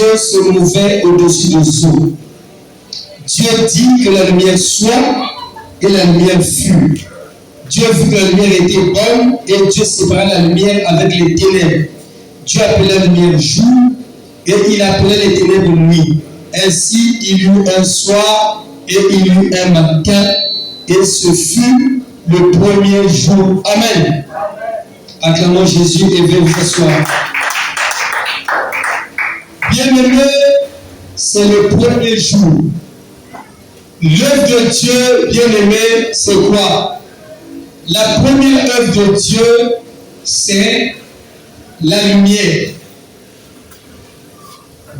Dieu se mouvait au-dessus des eaux. Dieu dit que la lumière soit et la lumière fut. Dieu vit que la lumière était bonne et Dieu sépara la lumière avec les ténèbres. Dieu appelait la lumière jour et il appelait les ténèbres nuit. Ainsi, il y eut un soir et il y eut un matin et ce fut le premier jour. Amen. Acclamons Jésus et venez vous asseoir. Bien-aimé, c'est le premier jour. L'œuvre de Dieu, bien-aimé, c'est quoi? La première œuvre de Dieu, c'est la lumière.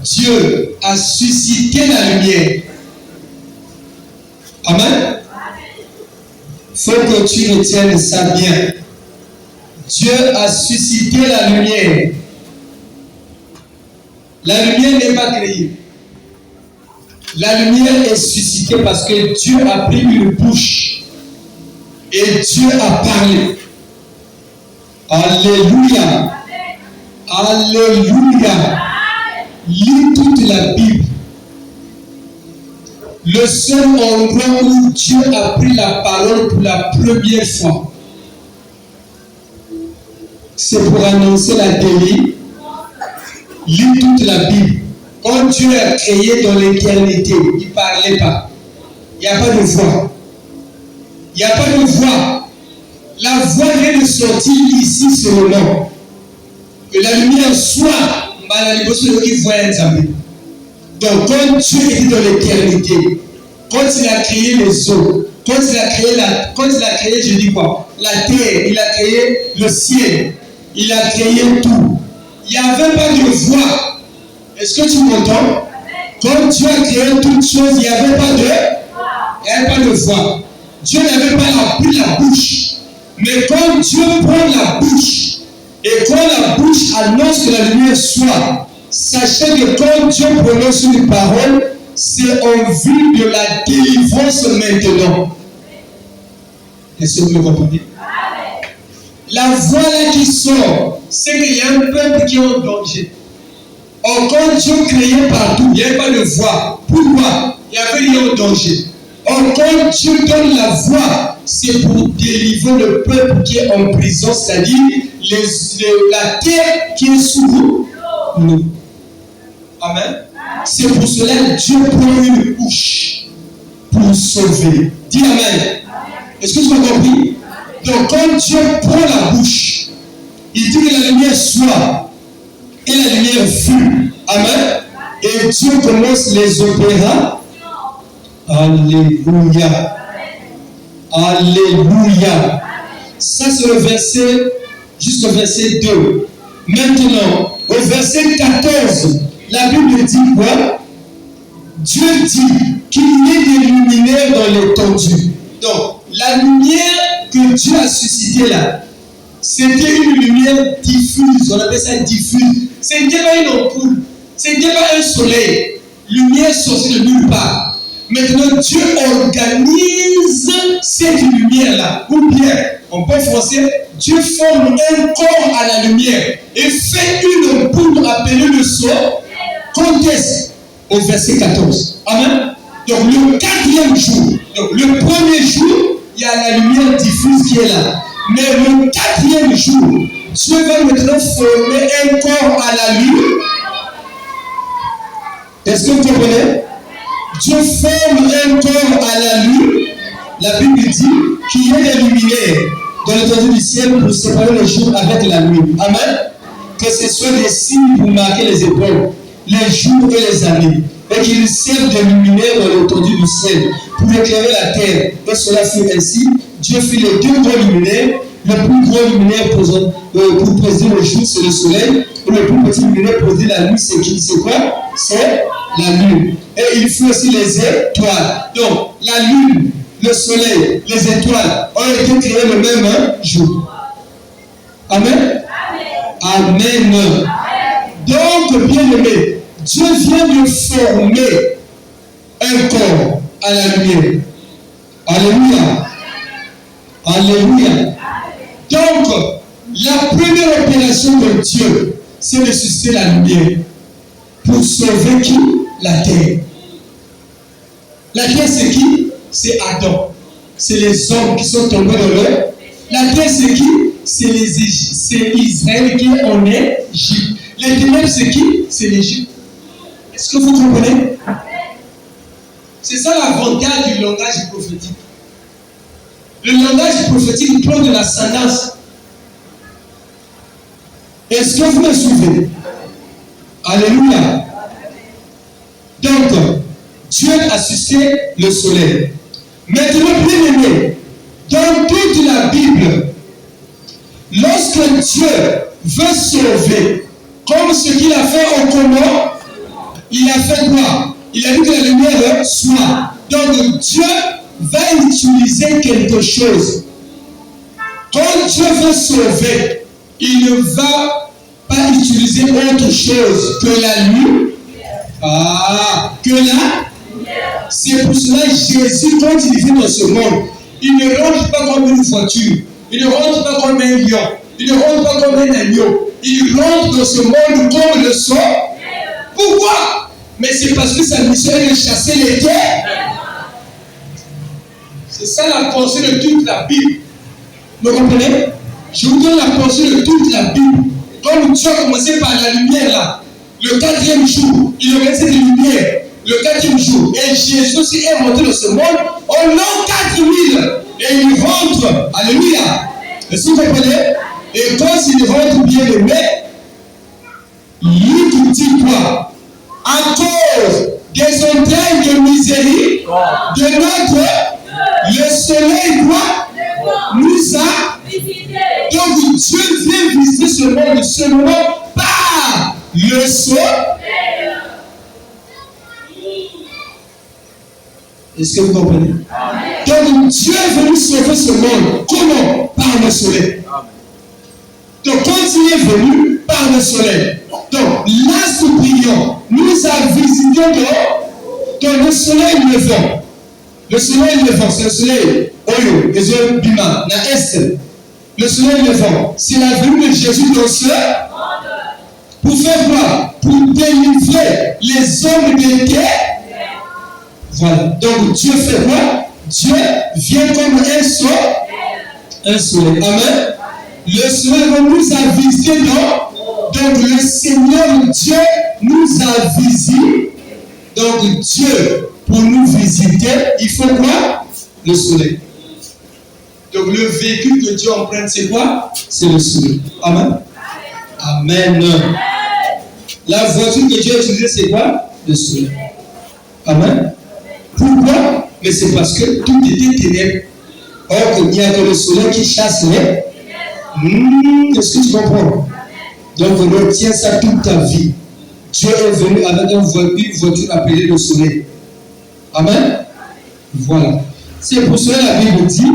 Dieu a suscité la lumière. Amen. Il faut que tu retiennes ça bien. Dieu a suscité la lumière. La lumière n'est pas créée. La lumière est suscitée parce que Dieu a pris une bouche et Dieu a parlé. Alléluia. Alléluia. Lis toute la Bible. Le seul endroit où Dieu a pris la parole pour la première fois, c'est pour annoncer la délie. Lis toute la Bible. Quand Dieu a créé dans l'éternité, il ne parlait pas. Il n'y a pas de voix. Il n'y a pas de voix. La voix vient de sortir ici seulement. Que la lumière soit. Donc quand Dieu était dans l'éternité, quand il a créé les eaux, quand il a créé, je dis quoi? La terre, il a créé le ciel, il a créé tout. Il n'y avait pas de voix. Est-ce que tu m'entends? Quand Dieu a créé toutes choses, il n'y avait pas de voix. Dieu n'avait pas pris la bouche. Mais quand Dieu prend la bouche, et quand la bouche annonce que la lumière soit, sachez que quand Dieu prononce une parole, c'est en vue de la délivrance maintenant. Est-ce que vous me comprenez? La voix là qui sort, c'est qu'il y a un peuple qui est en danger. Or, quand Dieu créait partout, il n'y avait pas de voix. Pourquoi? Il y avait rien en danger. Or, quand Dieu donne la voix, c'est pour délivrer le peuple qui est en prison, c'est-à-dire la terre qui est sous nous. Amen. C'est pour cela que Dieu prend une bouche pour sauver. Dis Amen. Est-ce que tu as compris? Donc, quand Dieu prend la bouche, il dit que la lumière soit et la lumière fut. Amen. Et Dieu commence les opéras. Alléluia. Alléluia. Ça, c'est le verset, jusqu'au verset 2. Maintenant, au verset 14, la Bible dit quoi? Dieu dit qu'il y ait des luminaires dans l'étendue. Donc, la lumière que Dieu a suscitée là, c'était une lumière diffuse. On appelle ça diffuse. Ce n'était pas une ampoule. Ce n'était pas un soleil. Lumière sortie de nulle part. Maintenant, Dieu organise cette lumière-là. Ou bien, en bon français, Dieu forme un corps à la lumière et fait une ampoule appelée le soleil. Quand est-ce? Au verset 14. Amen. Donc, le quatrième jour, donc le premier jour, il y a la lumière diffuse qui est là. Mais le quatrième jour, Dieu va maintenant former un corps à la lune. Est-ce que vous comprenez? Dieu forme un corps à la lune. La Bible dit qu'il y a des luminaires dans l'étendue du ciel pour séparer le jour avec la nuit. Amen. Que ce soit des signes pour marquer les époques, les jours et les années. Et qu'il serve de luminaires dans l'étendue du ciel pour éclairer la terre. Et cela fut ainsi. Dieu fit les deux grands luminaires. Le plus grand luminaire pour présider le jour, c'est le soleil. Et le plus petit luminaire pour présider la nuit, c'est qui? C'est quoi? C'est la lune. Et il fit aussi les étoiles. Donc, la lune, le soleil, les étoiles ont été créés le même jour. Amen. Amen. Amen. Donc, bien aimé, Dieu vient de former un corps à la lumière. Alléluia. Alléluia. Donc, la première opération de Dieu, c'est de susciter la lumière. pour sauver qui? La terre. La terre, c'est qui? C'est Adam. C'est les hommes qui sont tombés dans l'eau. La terre, c'est qui? C'est Israël qui est en Égypte. Les ténèbres, c'est qui? C'est l'Égypte. Est-ce que vous comprenez? C'est ça l'avantage du langage prophétique. Le langage prophétique prend de l'ascendance. Est-ce que vous me suivez? Alléluia. Donc, Dieu a suscité le soleil. Maintenant, bien aimé, dans toute la Bible, lorsque Dieu veut sauver, comme ce qu'il a fait au Comore, il a fait quoi? Il a dit que la lumière soit. Donc Dieu va utiliser quelque chose. Quand Dieu veut sauver, il ne va pas utiliser autre chose que la lumière. C'est pour cela que Jésus, quand il vit dans ce monde, il ne rentre pas comme une voiture, il ne rentre pas comme un lion, il ne rentre pas comme un agneau. Il rentre dans ce monde comme le sol. Pourquoi? Mais c'est parce que sa mission est de chasser les terres. C'est ça la pensée de toute la Bible. Vous comprenez? Je vous donne la pensée de toute la Bible. Comme Dieu a commencé par la lumière là, le 4e jour, il aurait cette lumière. Le 4e jour, et Jésus aussi est monté dans ce monde en l'an 4000. Et il rentre. Alléluia. Est-ce que vous comprenez? Et quand il rentre bien aimé, il dit quoi? À cause des entrailles de miséricorde de notre, le soleil nous a visité. Donc Dieu vient visiter ce monde seulement par le soleil. Est-ce que vous comprenez? Donc Dieu est venu sauver ce monde. Comment? Par le soleil. Donc quand il est venu par le soleil, donc l'astre brillant nous a visité dans le soleil levant. Le soleil levant, c'est le soleil Oyo, les hommes Bima, na Est. Le soleil levant, c'est la venue de Jésus dans ce monde. Pour faire quoi? Pour délivrer les hommes de terre. Voilà. Donc Dieu fait quoi? Dieu vient comme un soleil. Amen. Le soleil nous a visité donc le Seigneur Dieu nous a visité. Donc Dieu, pour nous visiter, il faut quoi? Le soleil. Donc le véhicule que Dieu emprunte, c'est quoi? C'est le soleil. Amen. Amen. La voiture que Dieu a utilisée, c'est quoi? Le soleil. Amen. Pourquoi? Mais c'est parce que tout était ténèbres. Or, il n'y a que le soleil qui chasse les. Est-ce que tu comprends? Donc, retiens ça toute ta vie. Dieu est venu avec une voiture appelée le soleil. Amen. Voilà. C'est pour cela que la Bible dit.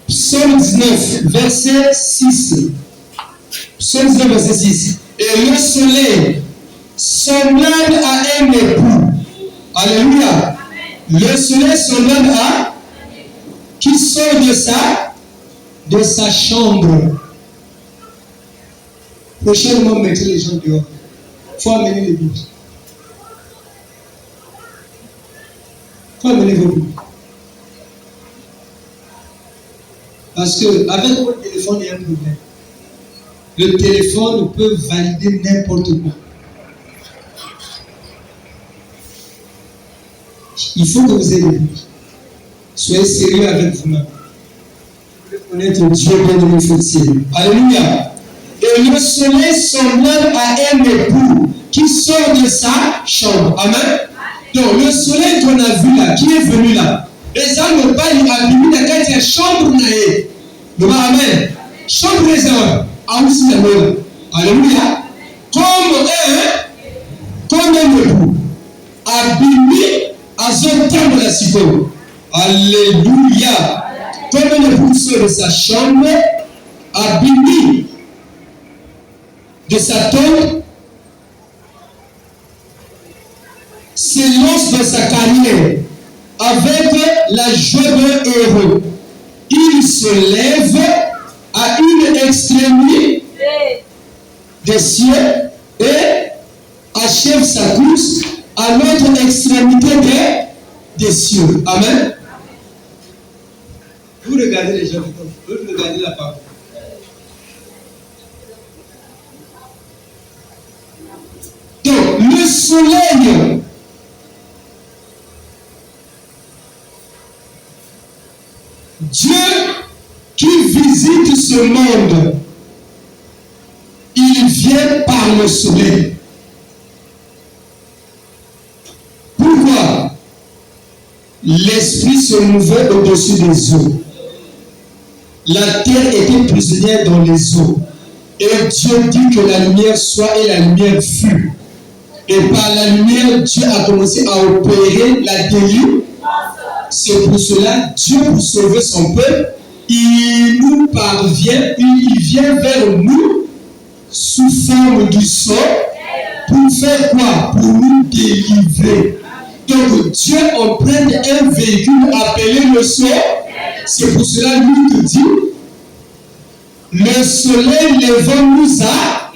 Psaume 19, verset 6. Psaume 19, verset 6. Et le soleil, semblable à un époux. Alléluia. Le soleil semblable à qui sort de sa chambre. Prochainement, mettez les gens dehors. Il faut amener les Bibles. Il faut amener vos Bibles. Parce qu'avec votre téléphone, il y a un problème. Le téléphone peut valider n'importe quoi. Il faut que vous ayez des Bibles. Soyez sérieux avec vous-même. Vous devez connaître Dieu bien de notre ciel. Alléluia. Et le soleil semblable à un époux qui sort de sa chambre. Amen. Donc le soleil qu'on a vu là, qui est venu là, les gens n'ont pas abîmé dans la chambre. Amen. Chambre des hommes. Alléluia. Comme un époux abîmé à son temps de la cité. Alléluia. Comme un époux sort de sa chambre, abîmé de sa tombe. s'élance dans sa carrière avec la joie d'un héros. Il se lève à une extrémité des cieux et achève sa course à l'autre extrémité des cieux. Amen. Vous regardez les gens, vous regardez la parole. Donc, le soleil Dieu qui visite ce monde, il vient par le soleil. Pourquoi? L'esprit se mouvait au-dessus des eaux. La terre était prisonnière dans les eaux. Et Dieu dit que la lumière soit et la lumière fut. Et par la lumière, Dieu a commencé à opérer la délivrance. C'est pour cela, Dieu, pour sauver son peuple, il nous parvient, il vient vers nous sous forme du sang pour faire quoi? Pour nous délivrer. Donc Dieu emprunte un véhicule appelé le sol. C'est pour cela lui te dit, le soleil levant nous a.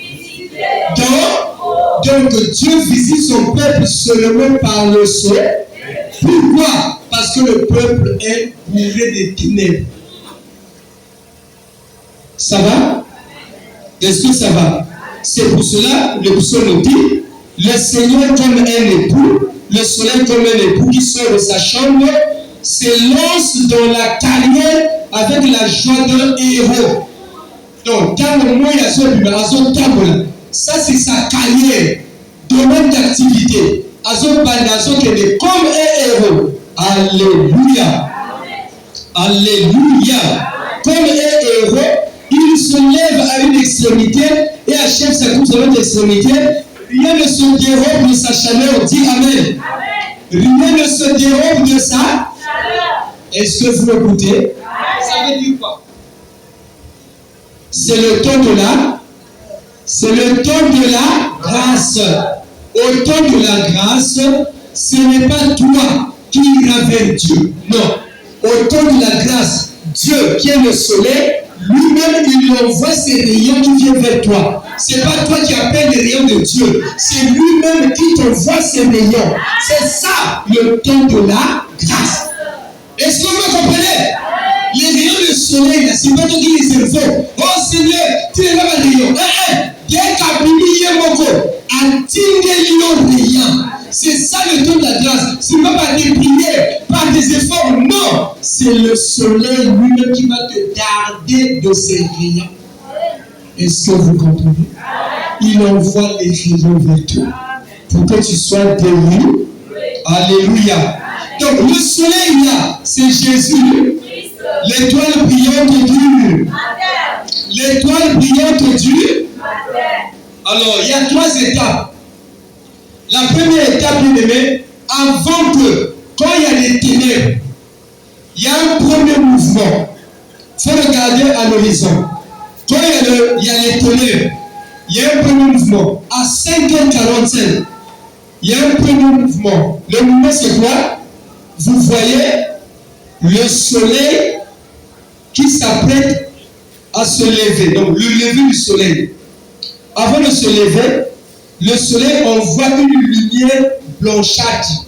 Donc Dieu visite son peuple seulement par le sol. Pourquoi? Parce que le peuple est bourré de ténèbres. Ça va? Est-ce que ça va? C'est pour cela le psaume dit, le Seigneur comme un époux, le soleil comme un époux qui sort de sa chambre, s'élance dans la carrière avec la joie d'un héros. Donc, quand le mot ça c'est sa carrière, domaine d'activité. Comme un héros. Alléluia. Alléluia. Comme un héros, il se lève à une extrémité et achève sa course à l'autre extrémité. Rien ne se dérobe de sa chaleur. Dis Amen. Rien ne se dérobe de sa chaleur. Est-ce que vous m'écoutez? Ça veut dire quoi? C'est le temps de la grâce. Au temps de la grâce, ce n'est pas toi qui ira vers Dieu. Non. Au temps de la grâce, Dieu qui est le soleil, lui-même, il envoie ses rayons qui viennent vers toi. Ce n'est pas toi qui appelles les rayons de Dieu. C'est lui-même qui t'envoie ses rayons. C'est ça le temps de la grâce. Est-ce que vous comprenez? Les rayons du soleil, c'est pas toi qui les envoie. Oh Seigneur, tu es là ma rayon. C'est ça le temps de la grâce. Ce n'est pas par des prières, par des efforts. Non, c'est le soleil lui-même qui va te garder de ses rayons. Est-ce que vous comprenez? Il envoie les rayons vers toi pour que tu sois délivré. Alléluia. Donc le soleil là, c'est Jésus. L'étoile brillante du. L'étoile brillante du. Alors, il y a 3 étapes. La première étape, bien aimé, avant que, quand il y a des ténèbres, il y a un premier mouvement. Il faut regarder à l'horizon. Quand il y a les ténèbres, il y a un premier mouvement. À 5h45, il y a un premier mouvement. Le mouvement, c'est quoi? Vous voyez le soleil qui s'apprête à se lever. Donc, le lever du soleil. Avant de se lever, le soleil envoie une lumière blanchâtre,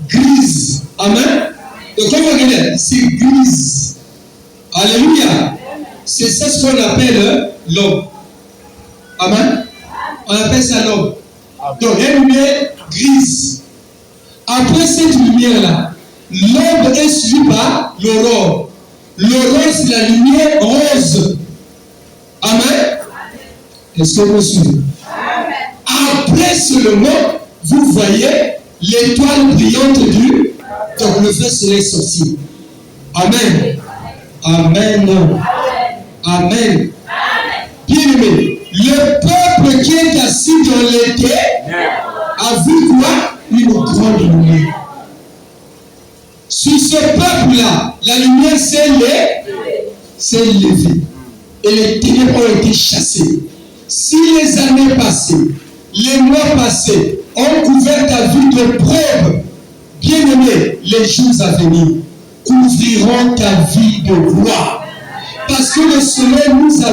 grise. Amen. Donc, quand vous regardez, c'est grise. Alléluia. C'est ça ce qu'on appelle l'homme. Amen. On appelle ça l'homme. Donc, il y a une lumière grise. Après cette lumière-là, l'aube est suivie par l'aurore. L'aurore, c'est la lumière rose. Amen. Est-ce que vous suivez? Après seulement, vous voyez l'étoile brillante du. Donc le vrai soleil sorti. Amen. Amen. Amen. Bien aimé, le peuple qui est assis dans l'été a vu quoi? Une grande lumière. Sur ce peuple-là, la lumière s'est levée. Et les ténèbres ont été chassées. Si les années passées, les mois passés, ont couvert ta vie de preuves. Bien-aimé, les jours à venir couvriront ta vie de gloire. Parce que le Seigneur nous a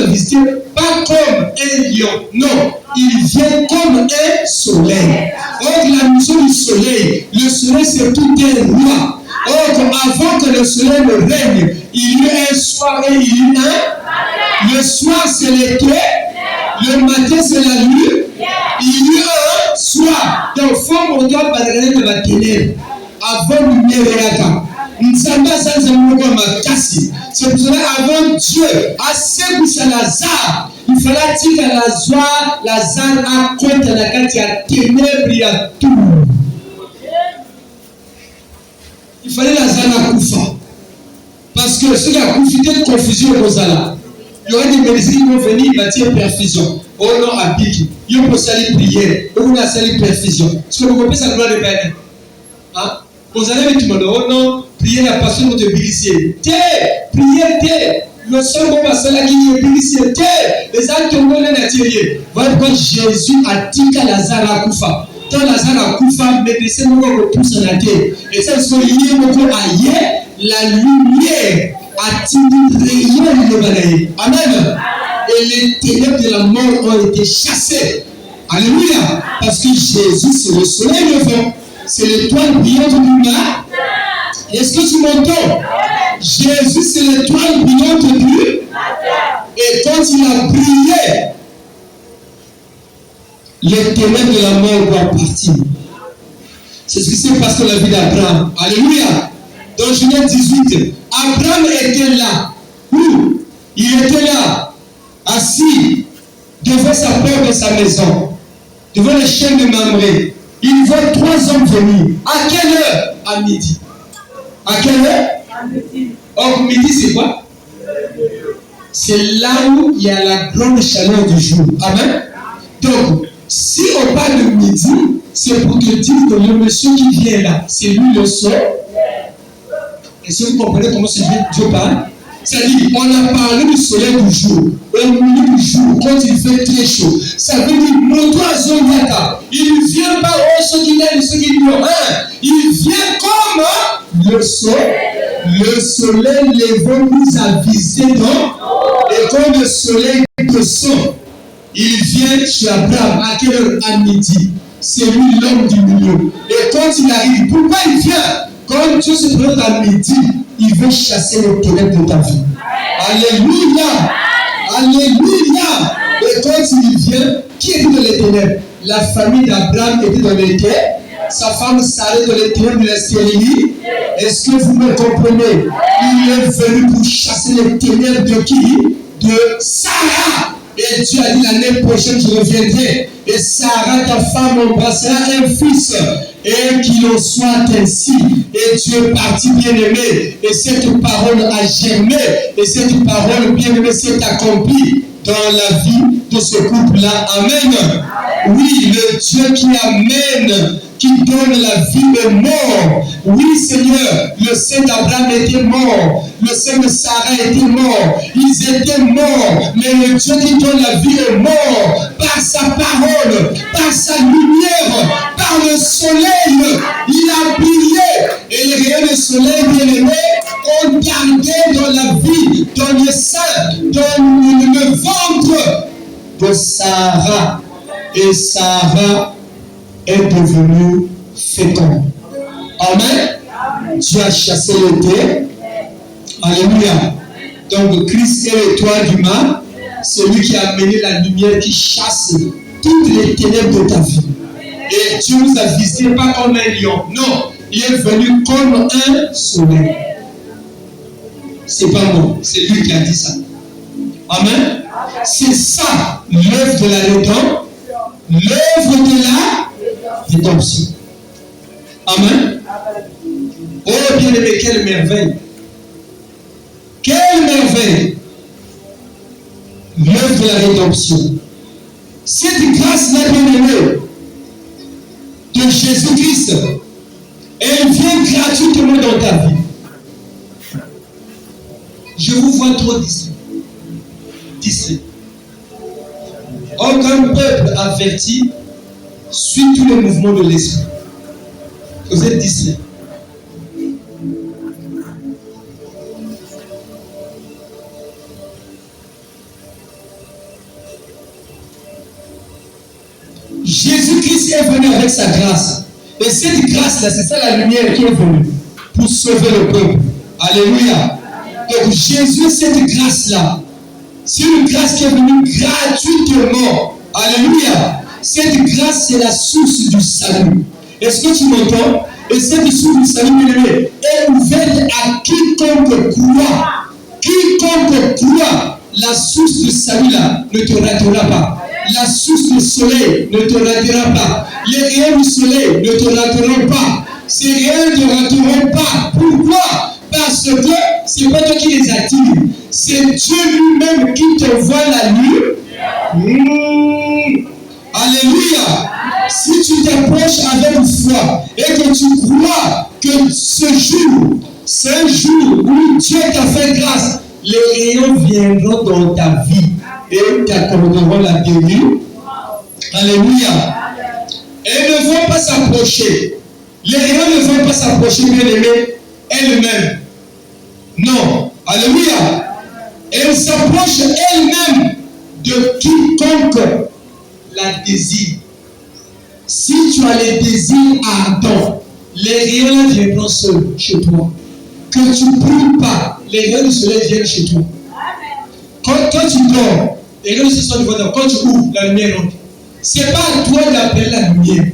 visité pas comme un lion, non, il vient comme un soleil. Or, la mission du soleil, le soleil c'est tout un roi. Or, avant que le soleil ne règne, il y a un soir et il y a un. Le soir c'est l'été, le matin c'est la nuit, il y a un soir. Donc, il faut qu'on regarde par la ténèbres avant le lumière. C'est pour cela avant Dieu a sécurisé Lazare, il fallait dire que Lazare a compte la carte, il y a ténèbres, il y a tout. Il fallait Lazare à Koufa. Parce que ceux qui ont profité de confusion au Zala, il y aura des médecins qui vont venir bâtir perfusion. Oh non, à Biki, ils vont salir prière, ils vont salir perfusion. Est-ce que vous comprenez ça, gloire de Père? Hein? Vous allez mettre mon oh non, priez la passion de Bilissier. Priez, le seul bon pasteur là qui est Bilissier. Les actes ont donné l'atelier. Voilà pourquoi Jésus a dit qu'à Lazare à Koufa. Quand Lazare a Koufa, médecin nous repousse en la terre. Et ça, c'est ce qu'il y a beaucoup ailleurs, la lumière a-t-il rayon le balayer. Amen. Et les ténèbres de la mort ont été chassées. Alléluia. Parce que Jésus, c'est le soleil levant. C'est l'étoile brillante du matin. Est-ce que tu m'entends? Jésus, c'est l'étoile brillante du matin. Et quand il a brillé, les ténèbres de la mort doivent partir. C'est ce qui s'est passé dans la vie d'Abraham. Alléluia. Dans Genèse 18, Abraham était là. Où? Il était là, assis devant sa porte de sa maison, devant les chênes de Mamré. Il voit 3 hommes venir. À quelle heure? À midi. À quelle heure? À midi. Or, midi, c'est quoi? C'est là où il y a la grande chaleur du jour. Amen. Donc, si on parle de midi, c'est pour te dire que le monsieur qui vient là, c'est lui le soleil. Est-ce que vous comprenez comment Dieu parle? C'est-à-dire, on a parlé du soleil du jour, au milieu du jour, quand il fait très chaud. Ça veut dire, mon oiseau Yaka, il ne vient pas au ceux qui l'aiment, ceux qui l'ont. Il vient comme le soleil. Le soleil levant nous a visé, non? Et quand le soleil descend, il vient chez Abraham. À quelle heure? À midi. C'est lui l'homme du milieu. Et quand il arrive, pourquoi il vient? Quand Dieu se présente à midi, il veut chasser les ténèbres de ta vie. Alléluia. Alléluia. Et quand il vient, qui était dans les ténèbres? La famille d'Abraham était dans les ténèbres. Sa femme Sarah dans les ténèbres de la stérilité. Est-ce que vous me comprenez? Il est venu pour chasser les ténèbres de qui? De Sarah. Et Dieu a dit l'année prochaine, je reviendrai. Et Sarah, ta femme, embrassera un fils. Et qu'il en soit ainsi. Et Dieu partit bien-aimé. Et cette parole a germé. Et cette parole bien-aimée s'est accomplie dans la vie de ce couple-là. Amen. Oui, le Dieu qui amène, qui donne la vie est mort. Oui, Seigneur, le sein d'Abraham était mort. Le sein de Sarah était mort. Ils étaient morts. Mais le Dieu qui donne la vie est mort. Par sa parole, par sa lumière, par le soleil. Il a brillé. Et les rayons du soleil, bien-aimés, ont gardé dans la vie, dans le sein, dans le ventre de Sarah. Et Sarah est devenue féconde. Amen. Dieu a chassé le thé. Alléluia. Donc Christ est l'étoile du mal, celui qui a amené la lumière qui chasse toutes les ténèbres de ta vie. Et Dieu nous a visités pas comme un lion. Non, il est venu comme un soleil. C'est pas moi, c'est lui qui a dit ça. Amen. C'est ça l'œuvre de la rédemption. L'œuvre de la rédemption. Amen. Oh bien-aimé, quelle merveille. Quelle merveille. L'œuvre de la rédemption. Cette grâce-là, bien-aimée, de Jésus-Christ, elle vient gratuitement dans ta vie. Je vous vois trop distrait. Aucun peuple averti Suis tous les mouvements de l'esprit. Vous êtes distrait. Jésus-Christ est venu avec sa grâce. Et cette grâce-là, c'est ça la lumière qui est venue pour sauver le peuple. Alléluia. Donc Jésus, cette grâce-là, c'est une grâce qui est venue gratuitement. Alléluia. Cette grâce, c'est la source du salut. Est-ce que tu m'entends? Et cette source du salut, bien-aimé, est ouverte à quiconque croit. Quiconque croit, la source du salut là ne te ratera pas. La source du soleil ne te ratera pas. Les rayons du soleil ne te rateront pas. Ces rayons ne te rateront pas. Pourquoi? Parce que ce n'est pas toi qui les attire. C'est Dieu lui-même qui t'envoie la nuit. Alléluia. Si tu t'approches avec foi et que tu crois que ce jour, c'est un jour où Dieu t'a fait grâce, les rayons viendront dans ta vie et t'accorderont la bénédiction. Alléluia. Elles ne vont pas s'approcher. Les rayons ne vont pas s'approcher, bien-aimés, elles-mêmes. Non. Alléluia. Elles s'approchent elles-mêmes de quiconque la désire. Si tu as les désirs ardents, les rayons viendront seuls chez toi. Que tu ne pries pas, les rayons du soleil viennent chez toi. Quand tu dors, les rayons du soleil sont devant toi. Quand tu ouvres, la lumière rentre. Ce n'est pas à toi d'appeler la lumière.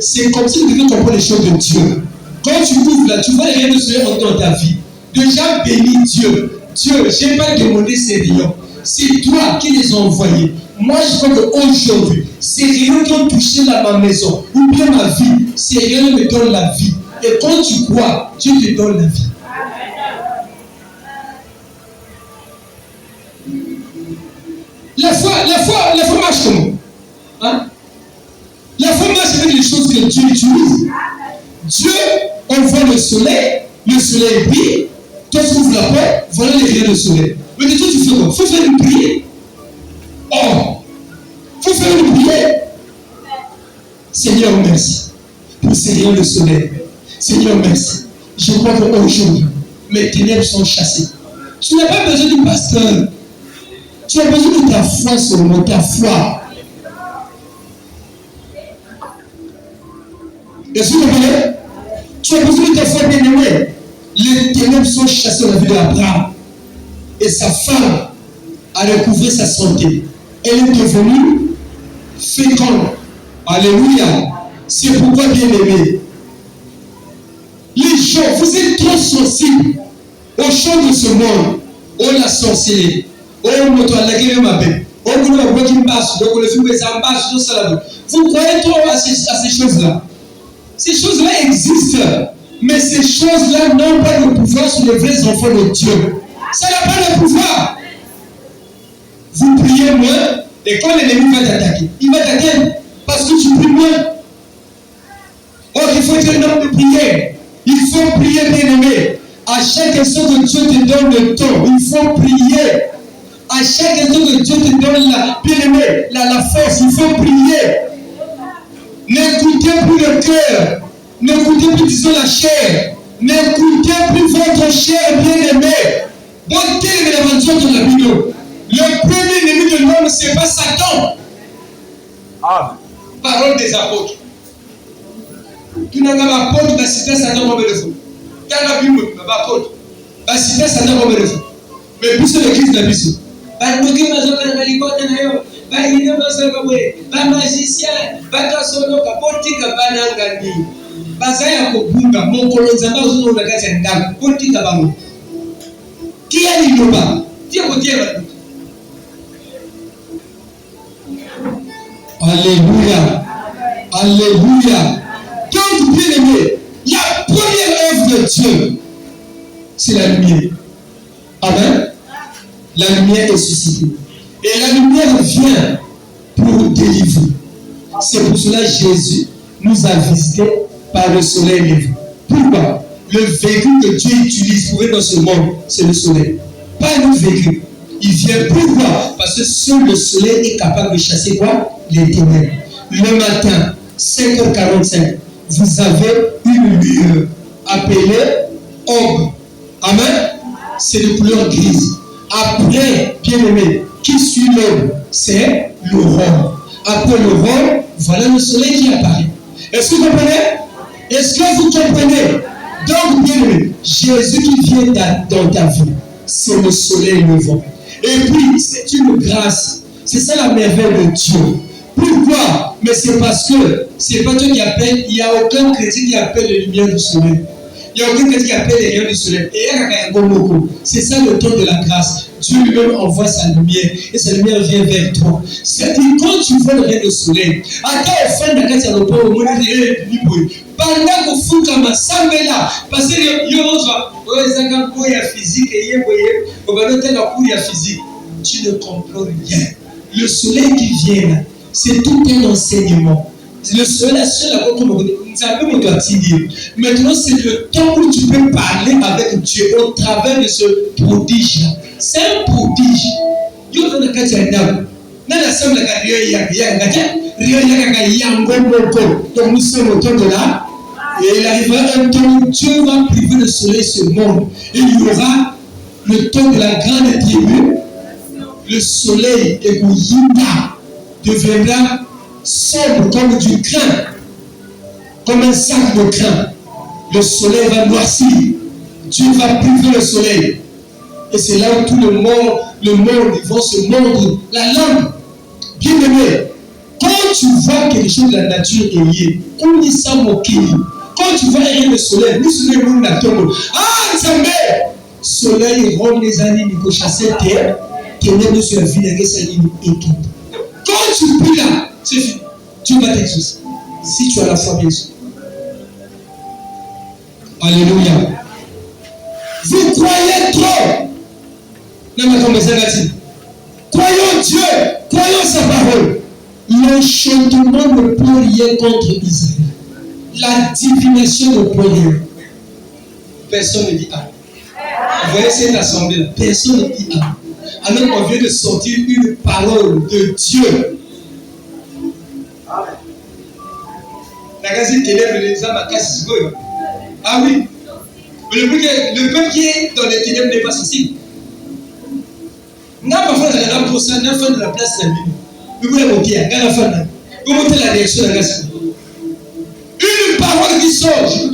C'est comme si tu devais comprendre les choses de Dieu. Quand tu ouvres là, tu vois les rayons du soleil rentrer dans ta vie. Déjà bénis Dieu. Dieu, je n'ai pas demandé ces rayons. C'est toi qui les as envoyés. Moi, je crois qu'aujourd'hui, ces rayons qui ont touché là ma maison, ou bien ma vie, ces rayons me donnent la vie. Et quand tu crois, Dieu te donne la vie. La foi marche comment? Hein? La foi marche avec les choses que Dieu utilise. Dieu envoie le soleil brille, toi tu ouvres la porte, voilà les rayons du soleil. Mais toi tu fais quoi? Il faut faire une prière. Oh, il faut faire une prière. Seigneur, merci pour ces rayons de soleil. Seigneur, merci. Je crois qu'aujourd'hui, mes ténèbres sont chassées. Tu n'as pas besoin du pasteur. Tu as besoin de ta foi seulement, ta foi. Est-ce que vous comprenez? Tu as besoin de ta foi bien-aimée. Les ténèbres sont chassées dans la vie d'Abraham. Et sa femme a recouvré sa santé. Elle est devenue féconde. Alléluia. C'est pourquoi, bien-aimé, les gens, vous êtes trop sensibles aux choses de ce monde. Oh la sorcellerie. Oh moto à la guerre ma belle. Oh vous ne voyez pas donc le film des ambasses, tout ça. Vous croyez trop à ces choses-là. Ces choses-là existent. Mais ces choses-là n'ont pas de pouvoir sur les vrais enfants de Dieu. Ça n'a pas de pouvoir. Vous priez moins, et quand l'ennemi va t'attaquer, il va t'attaquer parce que tu pries moins. Or, il faut être un homme de prière. Il faut prier, bien-aimé. À chaque instant que Dieu te donne le temps, il faut prier. À chaque instant que Dieu te donne la force, il faut prier. N'écoutez plus le cœur. N'écoutez plus, disons, la chair. N'écoutez plus votre chair, bien-aimé. Bon, quelle est l'aventure de la Bible? Le premier ennemi de l'homme, ce n'est pas Satan. Ah. Parole des apôtres. Tu n'as pas apôtre, tu as cité Satan comme le fou. Tu as la Bible, tu n'as pas apôtre. Tu as cité Satan comme le fou. Mais plus c'est l'église de la Bible. Ba magicien, ba kasoloka, politika banangani. Bazaya kobunga, mokolo nzamba ozo na kati ya ndako, politika bango. Qui a l'inoba? Qui a côté là? Alléluia. Alléluia. Donc, bien aimé, la première œuvre de Dieu, c'est la lumière. Amen. La lumière est suscitée. Et la lumière vient pour délivrer. C'est pour cela que Jésus nous a visités par le soleil levant. Pourquoi? Le véhicule que Dieu utilise pour être dans ce monde, c'est le soleil. Pas un autre véhicule. Il vient pourquoi? Parce que seul le soleil est capable de chasser quoi? Les ténèbres. le matin, 5h45, vous avez une lueur appelée aube. Amen. C'est de couleur grise. Après, bien aimé, qui suit l'aube? C'est l'aurore. Après l'aurore, voilà le soleil qui apparaît. Est-ce que vous comprenez? Est-ce que vous comprenez? Donc, bien aimé, Jésus qui vient dans ta vie, c'est le soleil levant. Et puis, c'est une grâce. C'est ça la merveille de Dieu. Pourquoi? Mais c'est parce que c'est pas toi qui appelle, il n'y a aucun chrétien qui appelle les lumières du soleil. Il n'y a aucun chrétien qui appelle les rayons du soleil. C'est ça le temps de la grâce. Dieu lui-même envoie sa lumière et sa lumière vient vers toi. C'est-à-dire, quand tu vois le rayon du soleil, à ta fin de la case, il y a le pauvre, pendant que vous comme ça, là, parce que il y a physique et il y a physique. Tu ne comprends rien. Le soleil qui vient là, c'est tout un enseignement. Le soleil, la seule ça peut me dire. Maintenant, c'est le temps où tu peux parler avec Dieu au travers de ce prodige-là. C'est un prodige. Dieu donne le cas de donc nous sommes au temps de là. Et il arrivera un temps où Dieu va priver le soleil sur le monde. Et il y aura le temps de la grande tribu. Le soleil égoïsta deviendra sombre comme du crin, comme un sac de crin. Le soleil va noircir. Dieu va priver le soleil. Et c'est là où tout le monde, ils vont se mordre la langue. Bien aimé, quand tu vois quelque chose de la nature liée, on dit ça moquer. Quand tu vois le soleil, le soleil roule la tombe. Ah, Nzambe! Soleil rend les années, il faut chasser terre. Ténèbres sur la vie de Saline et tout. Quand tu pries là, c'est fini. Tu vas t'exaucer. Si tu as la foi, bien sûr. Alléluia. Vous croyez trop. Croyons Dieu. Croyons sa parole. L'enchantement ne peut rien contre Israël. La divination ne peut rien. Personne ne dit ah. Vous voyez cette assemblée, personne ne dit ah. Alors qu'on vient de sortir une parole de Dieu. Ah oui. Mais le peuple qui est dans les ténèbres n'est pas sensible. N'a pas fait la pour ça, n'a fait de la place de la vie. Vous voulez monter à la fin. Vous montez la direction de la grâce. Une parole qui sort, je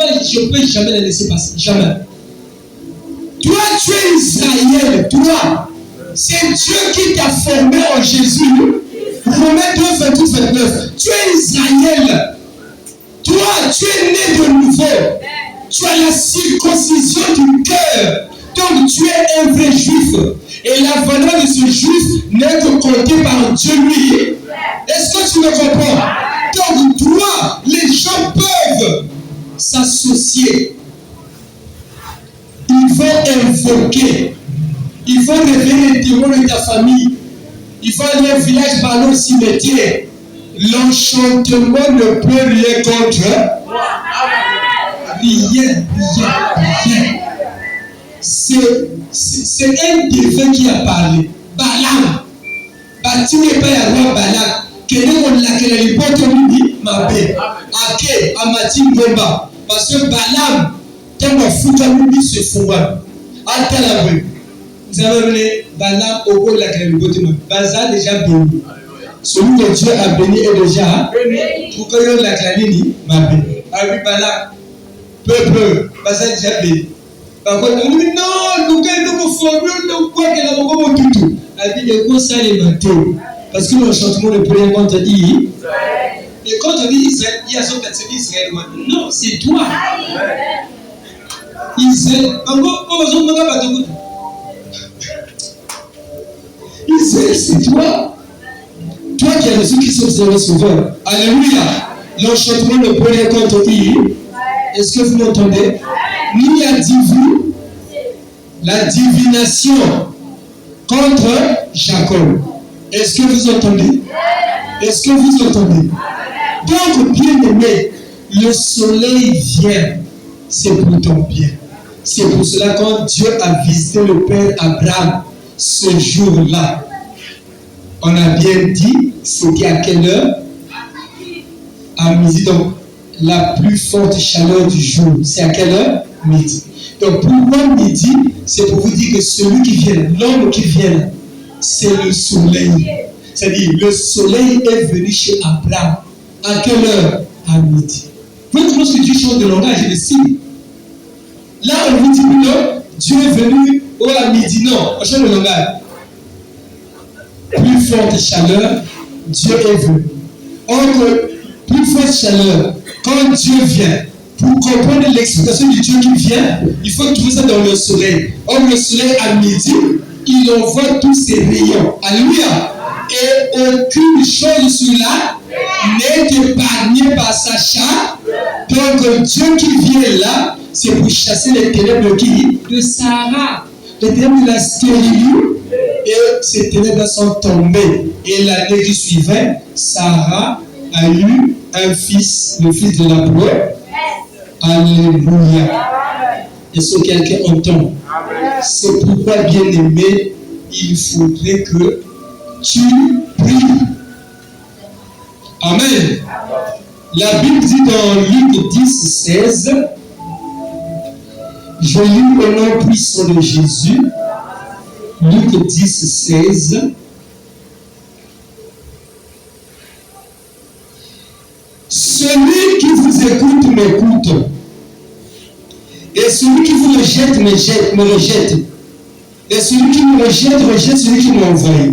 ne peux jamais la laisser passer. Jamais. Toi, tu es Israël. Toi. C'est Dieu qui t'a formé en Jésus. Romains 2, 28, 29. Tu es Israël. Toi, tu es né de nouveau. Tu as la circoncision du cœur. Donc, tu es un vrai juif. Et la valeur de ce juif n'est que comptée par Dieu lui. Est-ce que tu me comprends? Donc, toi, les gens peuvent s'associer. Ils vont invoquer. Il faut réveiller les démons de ta famille. Il faut aller au village par le cimetière. L'enchantement ne peut rien contre. Rien. C'est un défunt qui a parlé. Balaam. Tu n'es pas un roi Balaam. Quel est mon laquelle les potes ont dit ma paix. Ake, Amati Mbemba. Parce que Balaam, quand on fout à lui, se fout. Attends la vraie. Vous avez amené Balaam au haut de la clé de côté. Baza déjà béni. Celui que Dieu a béni est déjà béni. Pour que l'on la clé m'a béni. Avec Balaam, peu, Baza déjà béni. Par contre, on dit non, nous nous quoi qu'elle a beaucoup du tout. Elle dit de quoi ça les manteaux. Parce que l'enchantement ne peut rien contre dit. Et quand on dit Israël, il y a son tête, c'est Israël. Non, c'est toi. Israël. Israël, c'est toi. Toi qui as reçu Christ comme le Sauveur. Alléluia. L'enchantement ne peut rien contre qui? Est-ce que vous m'entendez? Ni la divination contre Jacob. Est-ce que vous entendez? Est-ce que vous entendez? Donc, bien aimé, le soleil vient. C'est pour ton bien. C'est pour cela quand Dieu a visité le Père Abraham ce jour-là, on a bien dit, c'était à quelle heure? À midi, donc la plus forte chaleur du jour, c'est à quelle heure? Midi. Donc pourquoi midi? C'est pour vous dire que celui qui vient, l'homme qui vient, c'est le soleil. C'est-à-dire, le soleil est venu chez Abraham. À quelle heure? À midi. Lorsque Dieu change de langage, il le signe. Là, on vous dit que non, Dieu est venu à midi. Non, on change de langage. Plus forte chaleur, Dieu est venu. Or, plus forte chaleur, quand Dieu vient, pour comprendre l'explication du Dieu qui vient, il faut trouver ça dans le soleil. Or, le soleil à midi, il envoie tous ses rayons. Alléluia. Et aucune chose sur la n'est épargnée par sa chair. Donc, Dieu qui vient là, c'est pour chasser les ténèbres qui? De Sahara. Les ténèbres de la stérilité. Et ces ténèbres sont tombées. Et l'année qui suivait, Sarah a eu un fils, le fils de la gloire. Alléluia. Est-ce que quelqu'un entend? C'est pourquoi, bien aimé, il faudrait que tu pries. Amen. La Bible dit dans Luc 10, 16, je lis au nom puissant de Jésus, Luc 10, 16. Celui qui vous écoute m'écoute. Et celui qui vous rejette me rejette. Et celui qui me rejette rejette celui qui m'a envoyé.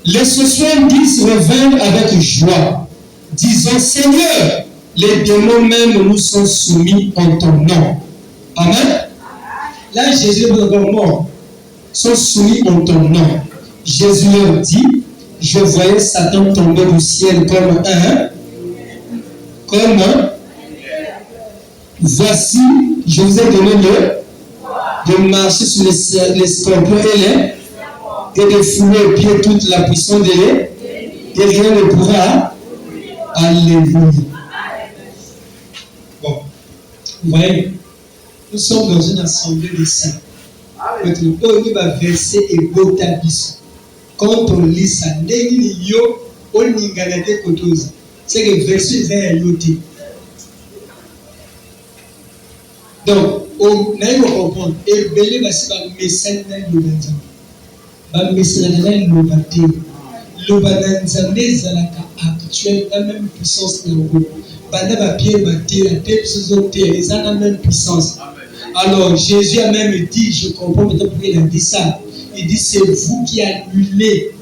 Les 70 revinrent avec joie, disant, Seigneur, les démons même nous sont soumis en ton nom. Amen. Là, Jésus est encore mort. Sont soumis en ton nom. Jésus leur dit, je voyais Satan tomber du ciel comme un. Voici, je vous ai donné de marcher sur les scorpions et de fouler au pied toute la puissance de l'œil, et rien ne pourra. Alléluia. Bon, vous voyez, nous sommes dans une assemblée de saints. Notre va verser et botabis. Quand on lit ça, c'est que verset est noté. Donc, on a comprendre. Et belé va se faire message dans le banzan. Ba message dans le banté. Le banzan des alaka actuel la même puissance dans le groupe. Banda va bien battre la tête sur les terres. Ils ont la même puissance. Alors Jésus a même dit, je comprends maintenant pourquoi il a dit ça. Il dit c'est vous qui annulez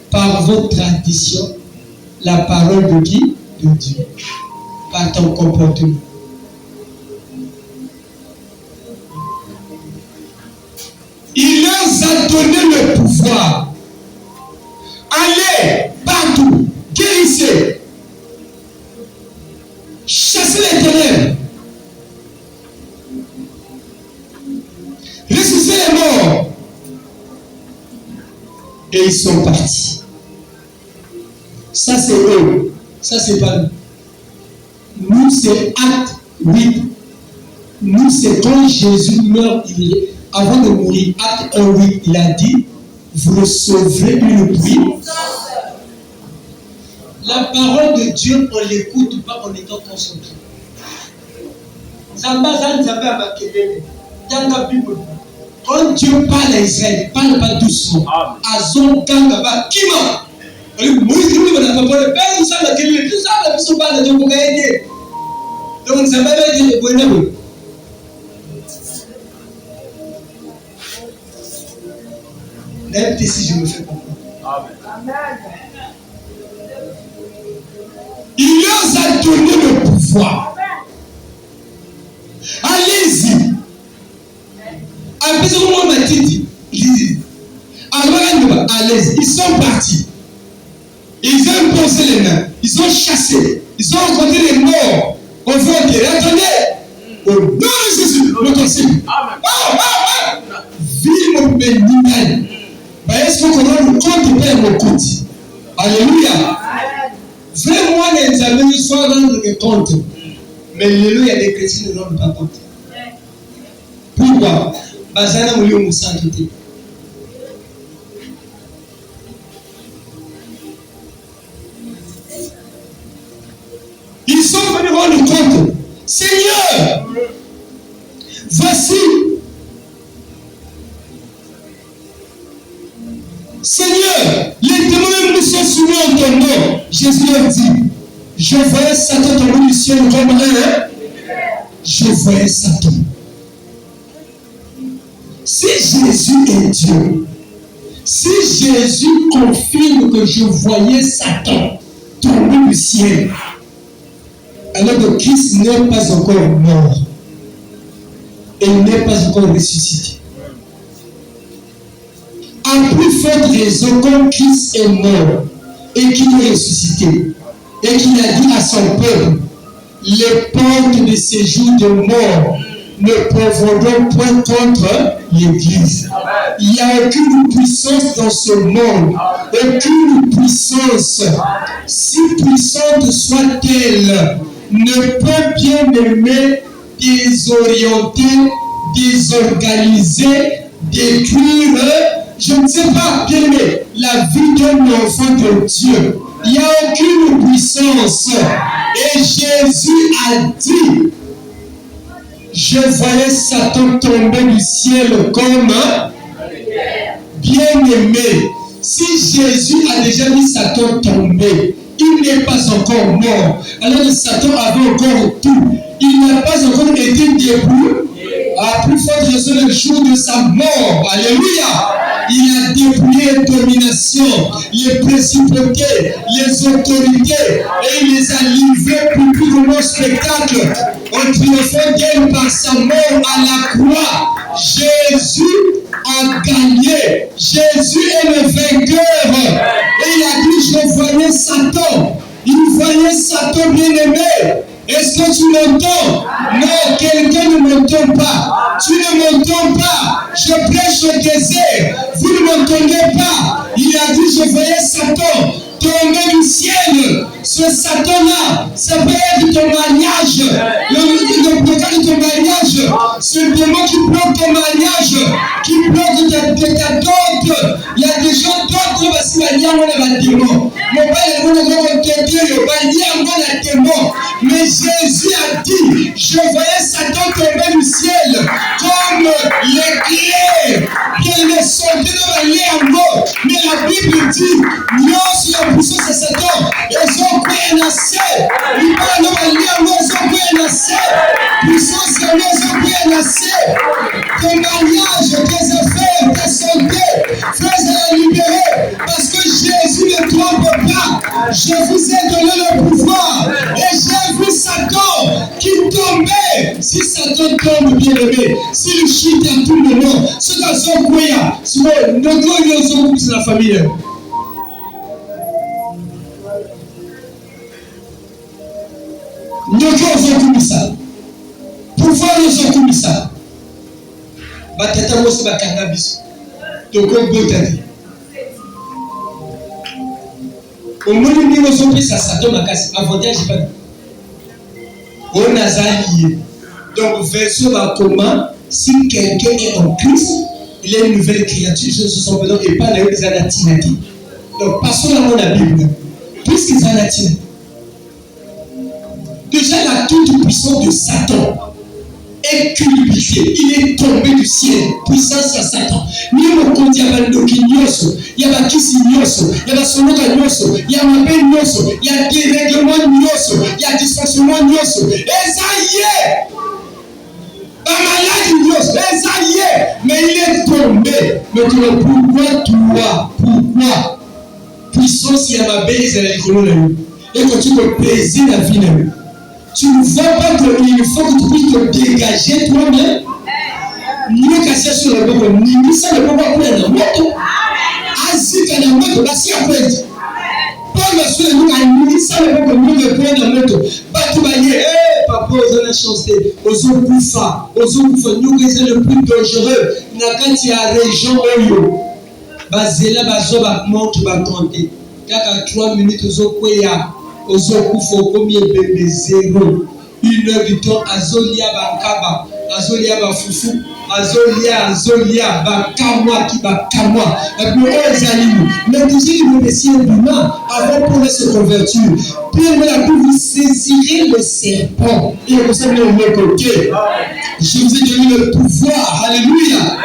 par votre tradition la parole de qui? De Dieu. Par ton comportement. Il leur a donné le pouvoir. Allez partout, guérissez, chassez les ténèbres, ressuscitez les morts. Et ils sont partis. Ça c'est eux, ça c'est pas nous. Nous c'est acte 8. Nous c'est quand Jésus meurt, avant de mourir, acte 1, 8, il a dit, vous recevrez une pluie. La parole de Dieu, on ne l'écoute pas en étant concentré. Quand Dieu parle à Israël, il ne parle pas doucement. Azon Kangaba Kima. Donc ça va dire que même si je me fais comprendre. Amen. Il leur a donné le pouvoir. Allez-y. Allez-y. Ils sont partis. Ils ont imposé les mains. Ils ont chassé. Ils ont rencontré les morts. On veut dire, attendez. Au nom de Jésus, notre cible. Vive mon béni. Est-ce qu'on connaît le compte de Père au compte? Alléluia. Vraiment, les amis, soit rendre des comptes. Mais il y a des chrétiens qui ne rendent pas compte. Pourquoi? Bazana Moulio Moussa Kité. Satan tomber du ciel comme un. Je voyais Satan. Si Jésus est Dieu, si Jésus confirme que je voyais Satan tomber du ciel, alors que Christ n'est pas encore mort, il n'est pas encore ressuscité. À plus forte raison, comme Christ est mort et qu'il est ressuscité, et qu'il a dit à son peuple, les portes de séjour de mort ne prévaudront point contre l'Église. Il n'y a aucune puissance dans ce monde, aucune puissance, si puissante soit-elle, ne peut bien aimer désorienter, désorganiser, détruire, je ne sais pas, bien aimé, la vie d'un enfant de Dieu. Il n'y a aucune puissance. Et Jésus a dit, je voyais Satan tomber du ciel comme bien-aimé. Si Jésus a déjà dit Satan tomber, il n'est pas encore mort. Alors que Satan avait encore tout. Il n'a pas encore été debout. À plus forte raison le jour de sa mort. Alléluia. Il a dépouillé les dominations, les principautés, les autorités, et il les a livrées publiquement au spectacle, en triomphant d'elle par sa mort à la croix. Jésus a gagné. Jésus est le vainqueur. Et il a dit, je voyais Satan. Il voyait Satan bien-aimé. Est-ce que tu m'entends? Non, quelqu'un ne m'entend pas. Tu ne m'entends pas. Je prêche au désert. Vous ne m'entendez pas. Il a dit, je voyais Satan tomber du ciel. Ce Satan-là, ça peut être ton mariage. Le programme de ton mariage. Ce démon qui bloque ton mariage, qui bloque ta dot. Il y a des gens d'autres parce qu'il y a un démon. Mon père est un démon. Mais Jésus a dit, je voyais Satan tomber du ciel comme l'éclair. Il est sorti de l'air. Mais la Bible dit, non, sur la puissance de Satan, ils ont pris un assez. Il parle de l'air, ils ont pris un assez. Puissance de l'air, ils ont pris un assez. Ton mariage, tes affaires, ta santé, fais-les libérer. Parce que Jésus ne trompe pas. Je vous ai donné le pouvoir. Et j'ai vu Satan qui tombait. Si Satan tombe, bien aimé, s'il chute à tout moment, ce garçon croyant, c'est la famille. Nous avons comme ça. Pouvoir nous avons comme ça. Batata aussi ba cannabis. Toko botati. Au moins nous avons pris ça Satan makasi avantage pas. On a zali. Donc version va comment si quelqu'un est en Christ, il est une nouvelle créature, je se sens besoin et pas les anatinati. Donc passons dans la Bible. Puisqu'ils ont latin. Déjà la toute puissance de Satan est culpabilité. Il est tombé du ciel. Puissance à Satan. Ni au compte, il y a Bandoki Nyoso, il y a Bakisi Nyoso, il y a Sonoka Nyoso, il y a Mabé Nyoso, il y a dérèglement Nyoso, il y a dysfonctionnement Nyoso. Et ça y est! Un malade Nyoso, et ça y est! Mais il est tombé. Maintenant, pourquoi toi? Pourquoi? Puissance, il y a Mabé, il y a l'économie. Et quand tu peux baiser la vie de lui. Tu ne vois pas qu'il faut que tu puisses te dégager toi-même. Nous casser sur le bord, nous ça ne peut pas prendre la moto. Ainsi que la moto, là, si après, Paul va sur nous, nous ça ne peut pas prendre la moto. Pas tout bailler, papa, aux la chance, aux autres bouffas, nous qui sommes le plus dangereux. Quand il y a région Oyo, Bazela, Bazoba, monte, va compter. Car 3 minutes, aux autres, Ozokufa combien bébé 0 1 heure du temps azolia bakaba azolia bafufu azolia bakamwa qui bakamwa et puis les animaux mais déjà il me laisser demain avant pour se convertir puis la vous saisirez le serpent et vous savez de mon côté je vous ai donné le pouvoir alléluia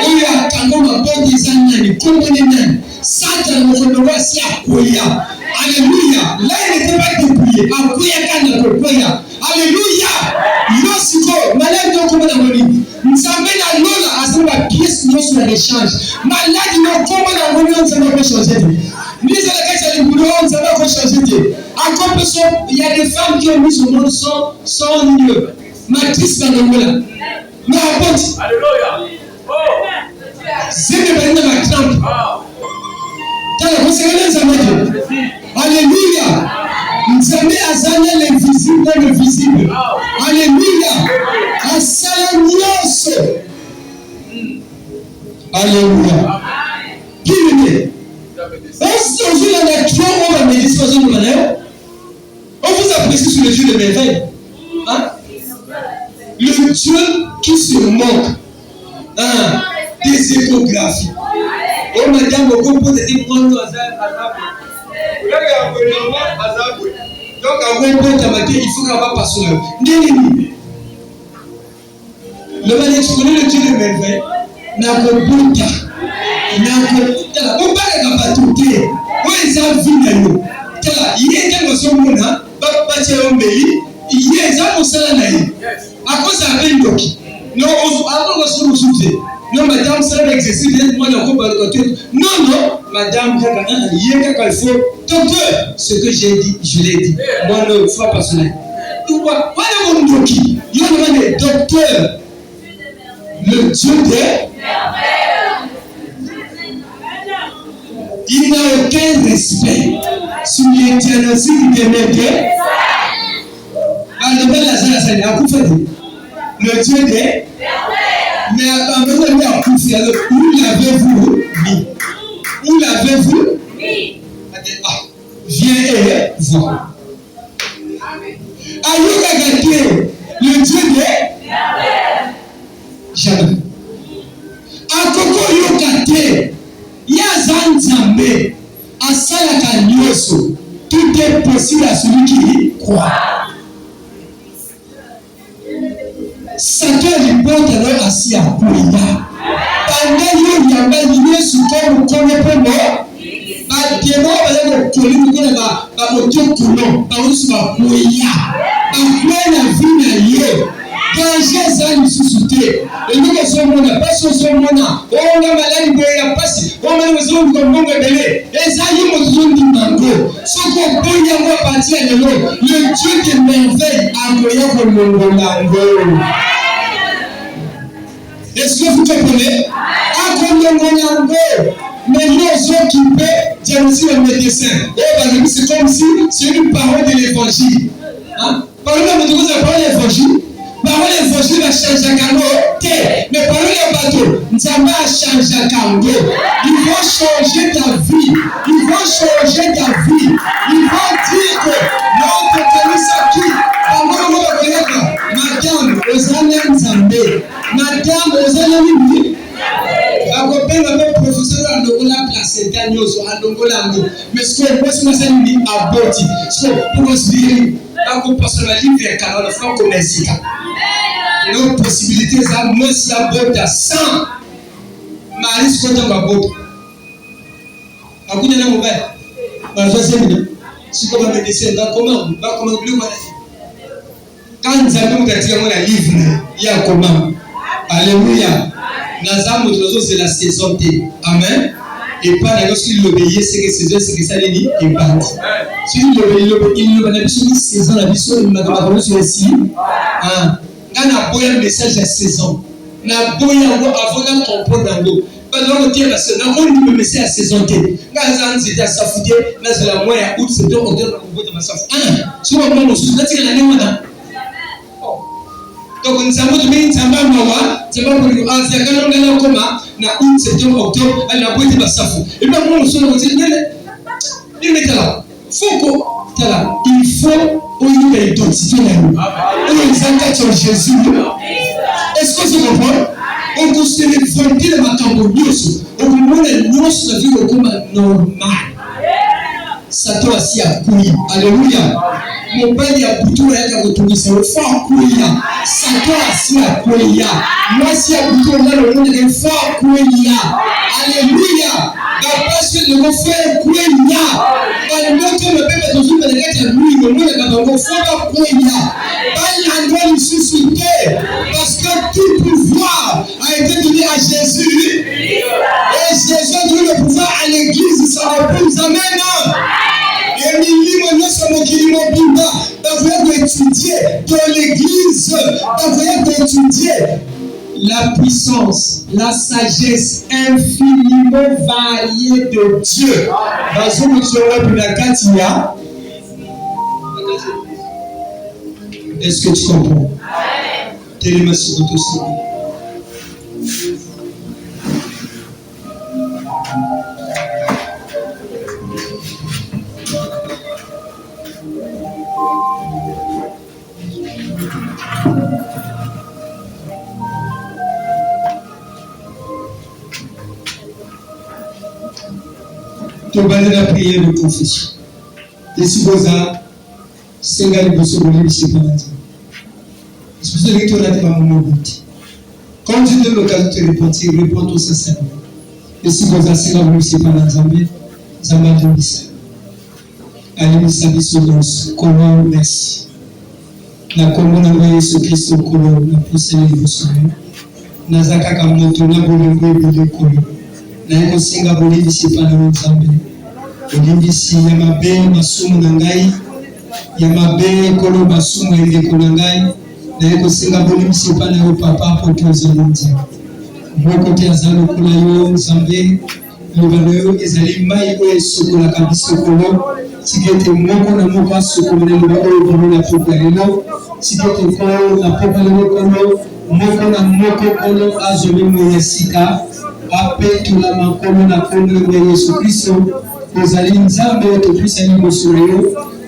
il y a quand on a des années comme les nains Satan ne va pas s'y accoyer Alléluia. Là, il n'était pas dépouillé. Alléluia. Lorsque, malade de comment on dit, nous avons la lola à cette pièce sur l'échange. Malade de comment on dit, on ne va pas changer. Nous allons les boulot, on ne va pas changer. Encore plus, il y a des femmes qui ont mis au monde sans lieu. Matrice dans le monde. Mais apporte. Alléluia. C'est le béni de ma crampe. Alléluia. Nous avons azana l'invisible dans le visible. Alléluia. Asalanios. Alléluia. Qui est? Est-ce que aujourd'hui on a trois mots à méditation de manière? On vous apprécie sur le Dieu de merveille. Hein? Le Dieu qui se moque. Hein? Des échographies. Oh madame, on peut peut-être prendre donc à un point il faut qu'on va passer là. Le mal exprimé le Dieu de merveille n'a pas bon temps. On parle pas tout le temps. On est en vie de nous. Il y a des gens qui ont bâti un pays. Il y a des gens qui ont naïf. À cause de la peine d'oki. Non, avant de se soucier. Non, madame, ça va exercer. Moi, non, non, madame, il faut. Docteur, ce que j'ai dit, je l'ai dit. Moi, ne sois pas cela. Pourquoi? Voilà mon doki. Il y a un docteur. Le Dieu des. Il n'a aucun respect sur l'éternité qui demeure. Le Dieu des. Mais avant de à Koufi, alors où l'avez-vous mis? Où l'avez-vous mis? Viens et vois. Ayoka Gate, le Dieu des. Jamais. Akoko Yokate, Yazan Zambé, Asalaka Nyoso, tout est possible à celui qui croit. Satan reporte alors assis à Kouya. Pendant qu'il y a un millier sur quoi vous connaissez pas moi, ma démon va aller au colis, vous connaissez pas, au Dieu coulant, par où sur ma Kouya. Ma la vie n'a lieu. Danger ça nous sous-souter. Et nous qui sommes là, pas sur son mona. On a malade, il y a pas si. On a besoin de bon bébé. Et ça y est, besoin de mango. Ce qu'on peut y avoir partir à l'eau. Le Dieu de merveille a envoyé pour le mango. Est-ce que vous comprenez? Mais nous sommes qui peut dire aussi le médecin. C'est comme si c'est une parole de l'évangile. Parole de l'évangile. Parole de l'évangile va changer à Kango. Mais parole de bateau, ça va changer à Kango. Il va changer ta vie. Il va changer ta vie. Il va dire que notre commissaire qui, madame, aux années Zambé, madame, aux années akopenda pe professeur andokola place danyoso andongola ngo mais ce que moi c'est ça ni aboti so pour considérer akopasser la vie vers canal franco mexica nos possibilités ça moi si abota 100 maris ko tanga abota akunya na mobile ba fazer ni si comme médecin va comment bleu maladie quand nous katika mwana livre ya comment alléluia. Nazamo c'est la saison T. Amen. Et pas lorsqu'il l'obéit, c'est que saison, c'est que ça les est bâti. Si il l'obéit, saison la vie sur une madame sur ici. Quand on a beau un message à saison, on a beau avant de comprendre l'angle. Pas de l'autre parce que on dit le message à saison T. Quand c'était à Safouté, là c'est la mois août, c'était au de ma Safouté. Sur le moment où je suis là, donc nous avons demandé c'est pas pour nous anciens quand on a comment na août septembre octobre elle a beau basafu et puis moi on se dit il est là il faut on y identifier là on s'attache à Jésus. Est-ce que vous comprenez? On considère volonté de makambo nyoso on comprend nyoso la vie comme normal. Satan assis à couille. Alléluia. Mon père y a plutôt à retourner sur le fort couille. Satan assis à couille. Moi si à plutôt là le monde est fort couille. Alléluia. parce que le frère Kouenya, le moto ne peut pas toujours faire des lui, le monde est dans le frère Kouenya. Parce que tout pouvoir a été donné à Jésus. Et Jésus a donné le pouvoir à l'église, ça va plus. Amen. Et vous étudier dans l'église, vous étudier la puissance, la sagesse infiniment variée de Dieu. Est-ce que tu comprends? Téléma sur votre CV. Tu vas aller la prière de confession. Et si vous avez Sengali bosso boli bisipana. C'est pour ça que tu as dit à mon but. Quand tu donnes l'occasion de te repentir, réponds-toi sincèrement. Et si vous avez Sengali boli bisipana Zambé, Zamba de Missa. Allez, Missa Bissodons, comment merci. La commune de Jésus-Christ au Kolo, la procédure de Bosso. Nazaka Kamoto, la Bolongo et le Kolo. La Eko Sengali boli bisipana Zambé. Olimbisi Yamabe, Masumu Nangai. Yamabe kolo basumu ende konangai na yeko singa bolimisi pana yo papa poto zamuti moko te azalo kula yo Zambe lobalo ezali mai o sokola kabiso kolo sikete moko na moko asokolo na lobalo o na pokalelo sikete kolo na pokalelo kolo moko na moko kolo azoli moyesika apetu la makolo na kolo ya Yesu Kristo ozali Nzambe to puisa ni mosolo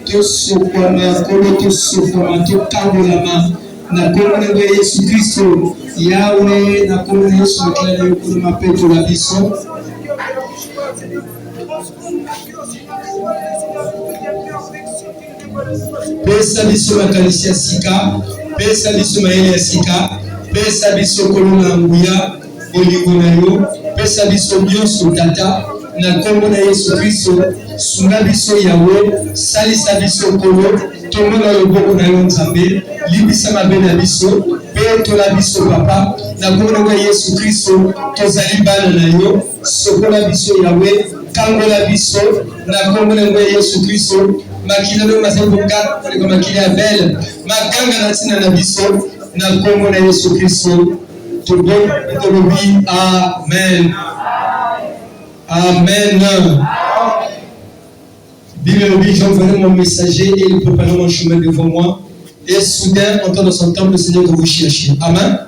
to sokoma kolo to sokoma to kangolama na kolo na Yesu Kristo yawe na kolo na Yesu makila na kolo mapeto la biso pesa biso makalisia sika pesa biso maele ya sika pesa biso kolo na nguya olingo na yo pesa biso nyonso tata na kombo na Yesu Kristo sunga biso yawe salisa biso kolo tomona loboko na yo Nzambe libisa mabe na biso pe tola biso papa na kombo na Yesu Kristo tozali bana na yo sokola biso yawe kangola biso na kombo na Yesu Kristo makila no masemboka kwa makila ya belle maganga na tina na biso na kombo na Yesu Kristo tobon tolobi amen. Amen. Bible dit, j'enverrai mon messager et il préparera mon chemin devant moi. Et soudain, en temps de son temps, le Seigneur de vous chercher. Amen.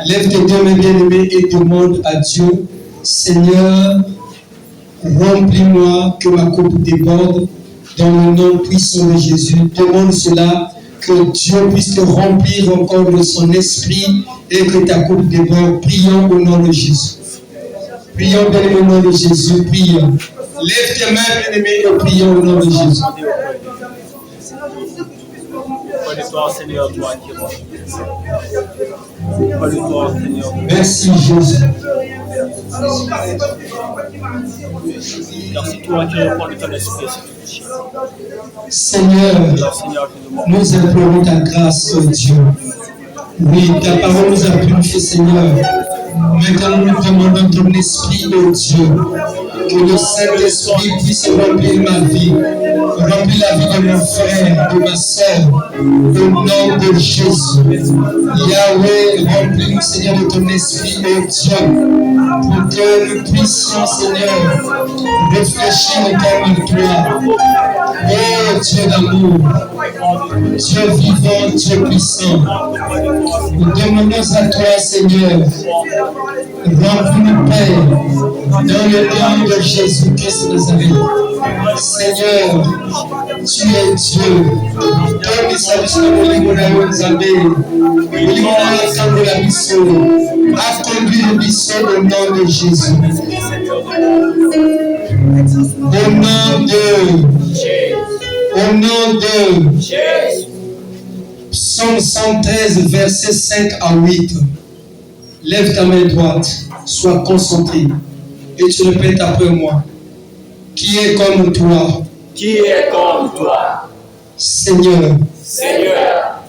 Lève tes deux mains bien-aimées et demande à Dieu, Seigneur, remplis-moi que ma coupe déborde dans le nom puissant de Jésus. Demande cela, que Dieu puisse te remplir encore de son esprit et que ta coupe déborde. Prions au nom de Jésus. Prions dans le nom de Jésus, prions. Lève tes mains, bien-aimés, et prions au nom de Jésus. Merci Jésus. Merci toi qui réponds de ton esprit. Seigneur, nous implorons ta grâce, oh Dieu. Oui, ta parole nous a purifié, Seigneur. Maintenant, nous demandons ton esprit, oh Dieu, que le Saint-Esprit puisse remplir ma vie, remplir la vie de mon frère, de ma soeur, au nom de Jésus. Yahweh, remplis-nous, Seigneur, de ton esprit, oh Dieu, pour que nous puissions, Seigneur, réfléchir comme toi. Oh Dieu d'amour, Dieu vivant, Dieu puissant, nous demandons à toi, Seigneur, remplis-nous, Père, dans le nom de Jésus-Christ de Nazareth. Seigneur, tu es Dieu. Donne service à mon Nzambe. Accomplis le biseau au nom de Jésus. Au nom de Psaume 113, versets 5 à 8. Lève ta main droite, sois concentré. Et tu répètes après moi. Qui est comme toi? Qui est comme toi? Seigneur. Seigneur.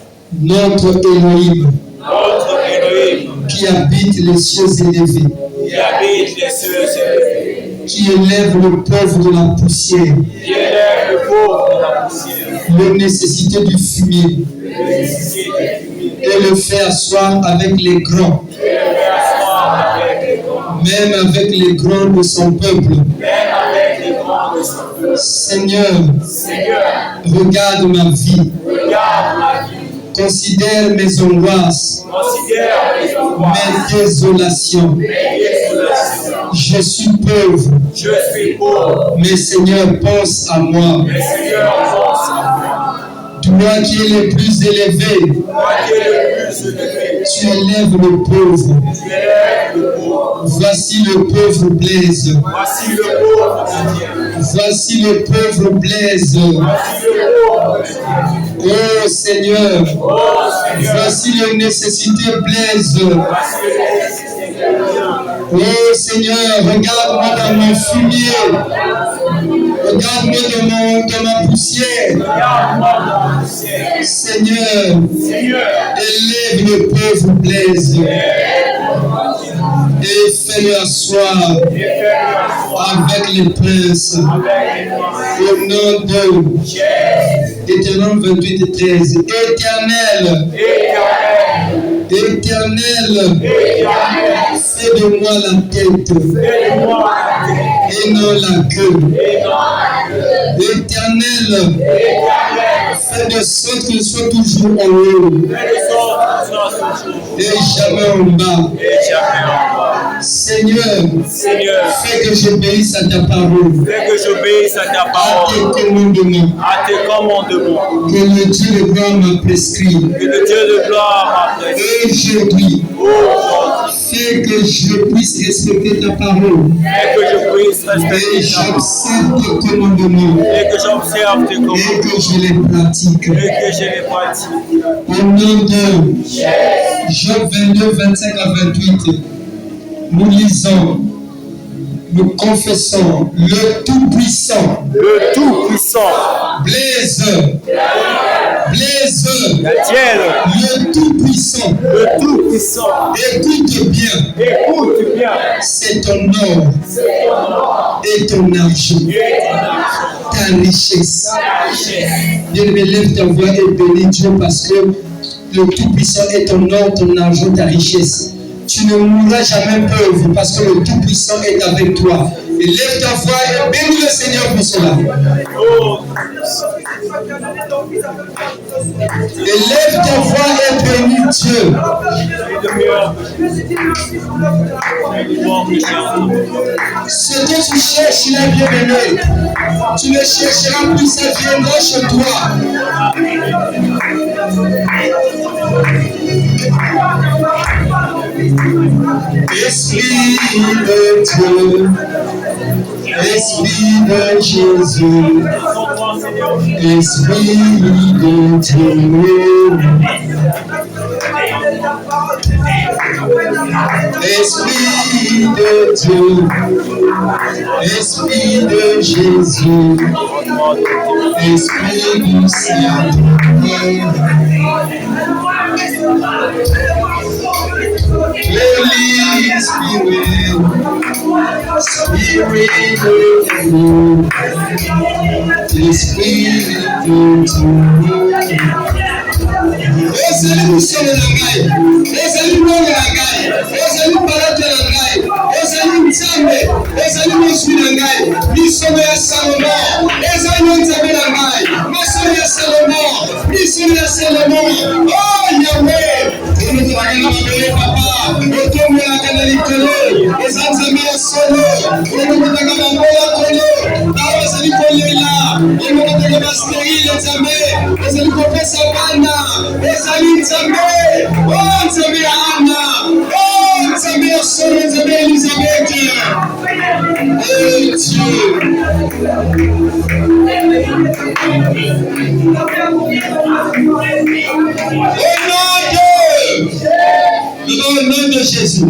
Notre Elohim. Notre Elohim. Qui habite les cieux élevés. Qui habite les cieux élevés. Qui élève le pauvre de la poussière. Qui élève le pauvre de la poussière. Le nécessité du fumier. Et le fait asseoir avec les grands. Même avec les grands de son peuple. Seigneur, regarde ma vie. Considère mes angoisses, mes désolations. Je suis pauvre. Mais Seigneur, pense à moi. Toi qui es le plus élevé, tu élèves le pauvre. Voici le pauvre Blaise. Voici le pauvre Blaise. Oh Seigneur, voici le nécessité Blaise. Oh Seigneur, regarde-moi dans mon fumier. Regarde-moi dans ma poussière. Seigneur, élève le pauvre Blaise. Et fais-le asseoir avec les princes. Au nom de Deutéronome 28:13. Éternel, fais de moi la tête et non la queue. Éternel, fais de sorte qu'il soit toujours en haut et jamais en bas. Seigneur, fais que j'obéisse à ta parole, à tes commandements, que le Dieu de gloire m'a prescrit. Et aujourd'hui, fais que je puisse respecter ta parole et j'observe tes commandements et que je les pratique. Au nom de Job 22, 25 à 28, nous lisons, nous confessons le Tout-Puissant. Le Tout-Puissant. Blaise. Le Tout-Puissant. Le Tout-Puissant. Écoute bien. C'est ton or et ton argent. Ta richesse. Bien-aimé, lève ta voix et bénis Dieu parce que le Tout-Puissant est ton or, ton argent, ta richesse. Tu ne mourras jamais pauvre parce que le Tout-Puissant est avec toi. Et lève ta voix et bénis le Seigneur pour cela. Et lève ta voix et bénis Dieu. Ce que tu cherches, il est bien aimé. Tu ne chercheras plus, ça viendra chez toi. Esprit de Dieu, Esprit de Jésus, Esprit de Dieu, Esprit de Dieu, Esprit de Jésus, Esprit du Saint-Esprit. Holy Spirit, Spirit of you, the Spirit of you. Ezali musolo na ngai, ezali mwongo na ngai, ezali parate na ngai, ezali nzambe, ezali moswi na ngai, misomo ya Salomo, ezali nzambe na ngai, masolo ya Salomo, misolo ya Salomo. Oh Yahweh, onotoka papa, otombolaka na likolo, eza nzambe ya solo, onokotaka bambola kolo, awa ezali kolela, onokotaka basterile nzambe, ezali kopesa bana, ezali nzambe, oh nzambe ya Ana, oh nzambe ya solo, nzambe ya Elizabeth. Oh Dieu. Au nom de Jésus,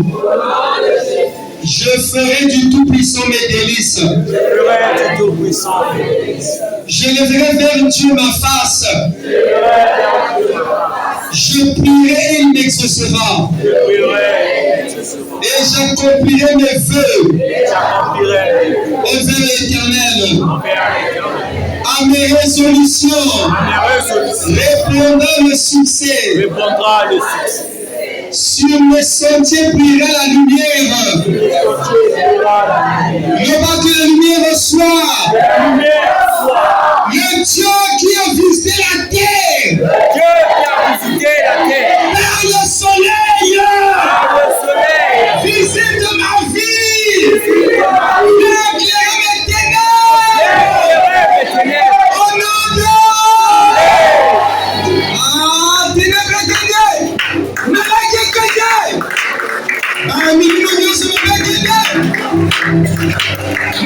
je Je ferai du Tout-Puissant mes délices. Je ferai du Tout-Puissant mes délices. Je lèverai vers Dieu ma face. Je lèverai vers Dieu ma face. Je prierai et il m'exaucera. Je prierai et il m'exaucera. Et j'accomplirai mes vœux. Et j'accomplirai mes vœux. Envers l'Éternel. Envers l'Éternel. À mes résolutions. À mes résolutions. Répondra le succès. Répondra le succès. Sur mes sentiers brillera la lumière. Sur mes sentiers brillera la lumière. Ne pas que la lumière soit. La lumière soit. Le Dieu qui a visité la terre. Dieu qui a visité la terre. Par le soleil. Par le soleil. Visite ma vie. Visite ma vie. Éclaire mes ténèbres. Éclairez mes ténèbres. Au nom de ténèbres ténèbres. Ah, minimum, Dieu se me fait guérir.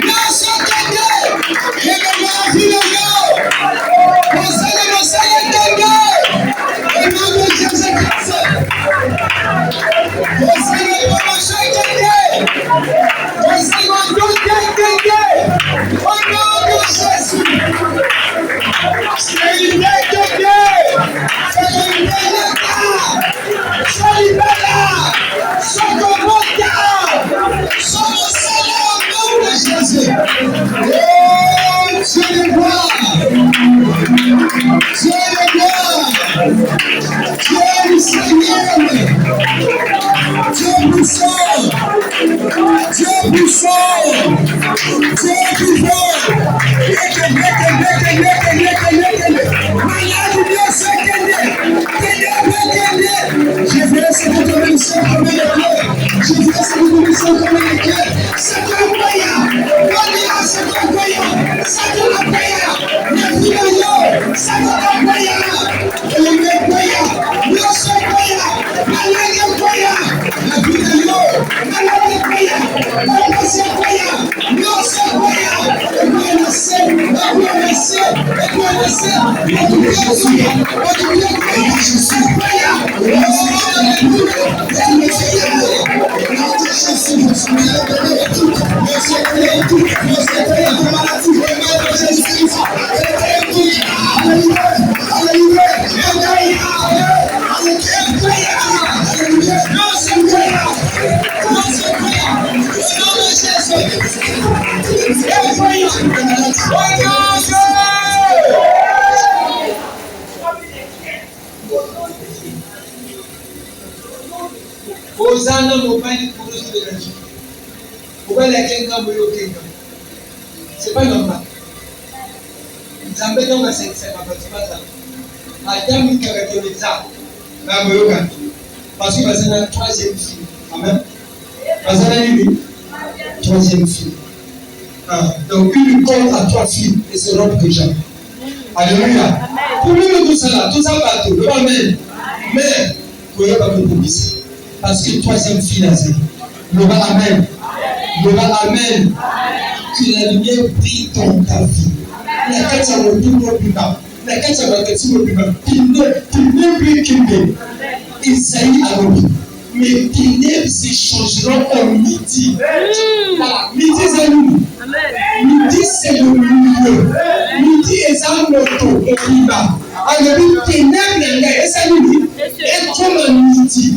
Non, sans guérir. Et le mort, vie, le mort. Mon Seigneur, guérir. Au nom de Jésus-Christ. Mon Seigneur, mon cher guérir. Mon Seigneur, guérir. Au nom de Jésus. C'est l'idée de Dieu. C'est l'idée de Dieu. C'est l'idée de Dieu. Somos Seigneur au nom de Jésus. Oh, Dieu de gloire. Dieu de gloire. Dieu du Seigneur. Dieu puissant. Dieu puissant. Dieu puissant. Je veux cette commission comme le cœur. Je veux cette commission comme le cœur. C'est incroyable. C'est incroyable. C'est incroyable. Le vidéo, c'est incroyable. Le incroyable. Le incroyable. La incroyable. La vidéo, la incroyable. La passe incroyable. Le incroyable. Et puis on essaie. Et puis on essaie. Et puis on essaie. Et puis on essaie. Et puis on essaie. Incroyable. Ozana mobali kurusu de la vie. Mobali akenga moyo kenga. C'est pas normal. Nzambe donc c'est pas ça. Adam il caractérise ça. Na moyo kan. Parce que c'est la troisième fille. Amen. Parce que la troisième fille. Donc une compte à trois filles et se rompt déjà. Alléluia. Pour nous tout ça partout. Amen. Mais pour ne pas nous ici. Parce que troisième fille là, c'est le va amen. Le va amen. Que la lumière brille dans ta vie. La quête ça va tout le monde. La quête ça va tout le monde. Il ne brille qu'il ne. Isaïe a dit. Mes ténèbres s'échangeront en midi. Voilà, midi c'est nous. Midi c'est le milieu. Midi est un moto et il va. Alors, ténèbres, et ça nous dit. Et comme un midi.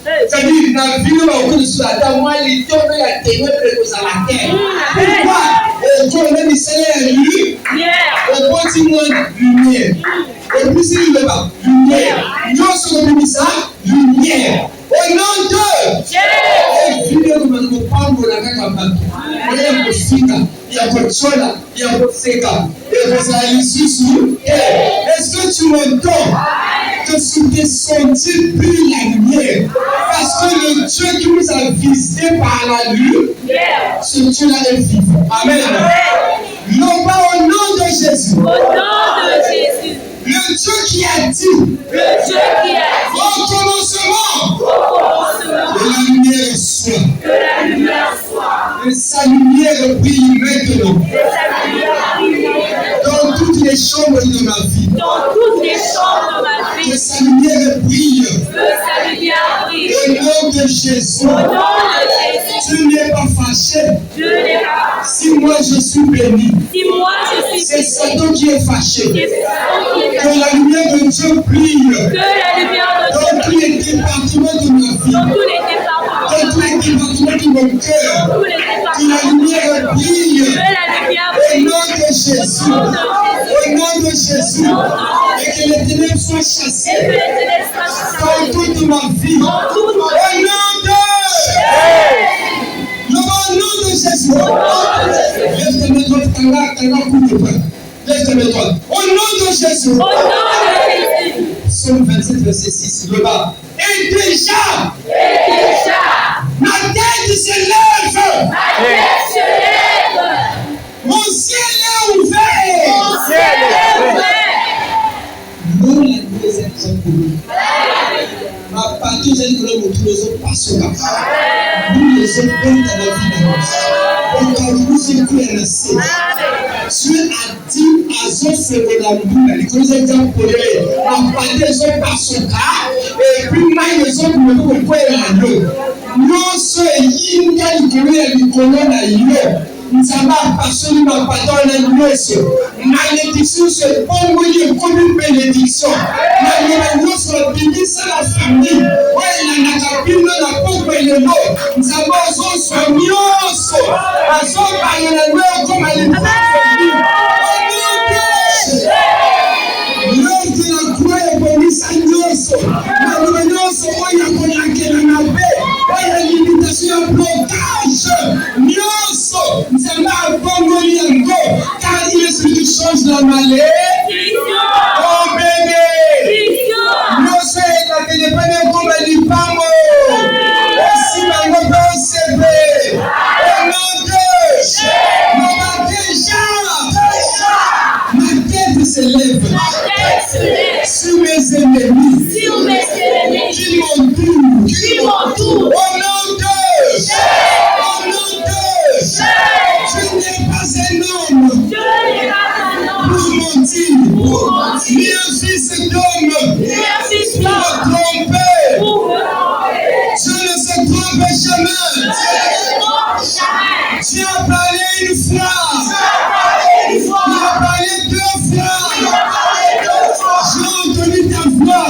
C'est-à-dire, dans la vie, on va sur la terre, moi, les tombes et la ténèbre à la terre. Pourquoi? Et comme même il s'est lu, on continue lumière. Et puis, s'il ne va pas, lumière. Nous, sommes ça, lumière. Au nom de Dieu. Et puis, nous prendre la cacahuète. Il y a un fika, il y a un chola, il y a un seka. Et vous allez sous. Est-ce que tu m'entends? Que sur tes sentiers brille la lumière. Parce que le Dieu qui nous a visités par la lune, ce Dieu-là est vivant. Amen. Non pas au nom de Jésus. Au nom de Jésus. Le Dieu qui a dit. Au commencement. Que la lumière soit. Que sa lumière brille maintenant. Dans toutes les chambres de ma vie. Que sa lumière brille. Au nom de Jésus. Tu n'es pas fâché. Je n'ai pas. Si moi je suis béni, Si moi je suis c'est Satan qui est fâché. que Que la lumière de Dieu brille la lumière de dans tous les départements de ma vie, dans tous les départements, dans tous les départements de mon cœur. tous les Que la départements, lumière brille que la lumière au nom de Jésus. Au nom de Jésus. Et que les ténèbres soient chassées que les ténèbres soient dans toute ma vie. dans tout Au nom de Jésus. Lève tes mains droites, t'as coup de poing. Lève tes mains droites. Au nom de Jésus. au nom de Jésus. Psaume 27, verset 6, le bas. Et déjà, ma tête se lève. Ma tête se lève. Mon ciel est ouvert. Mon ciel est ouvert. Nous, la deuxième couleur. Ma partie, j'ai une couleur, les autres passent là. Nous, les autres, dans la vie, donc, quand nous sommes assez. Dieu a dit à son secondaire, les conseils d'employer, en partie, ils ont par son cas, et puis, ils ont pour le point à l'eau. Nous sommes y, Nzamba absolument pas dans la nuance. Malédiction se pombolie comme une bénédiction. Malédiction se bibli ça la famille. Ouais, il y a la cabine la pompe et le lot. Nzamba zo so nyonso. Azo ba la nuance comme elle est famille. L'œuvre de la croix est bonne sa nyonso. La nyonso oya konakela na be. Oya limitation à blocage. Nyonso. Car il est celui qui change la maladie. Oh bébé. Non, c'est la téléphone comme elle dit pas moi. Si ma maman se fait. Oh mon Dieu. Maman déjà. Ma tête se lève. Sur mes ennemis. Qui m'entourent. Oh mon Dieu. Oh mon Dieu. Je n'ai pas un homme pour mentir, ni un fils d'homme pour me tromper. Je ne se trompe jamais. Tu as parlé une fois, tu as parlé deux fois, j'ai entendu ta voix.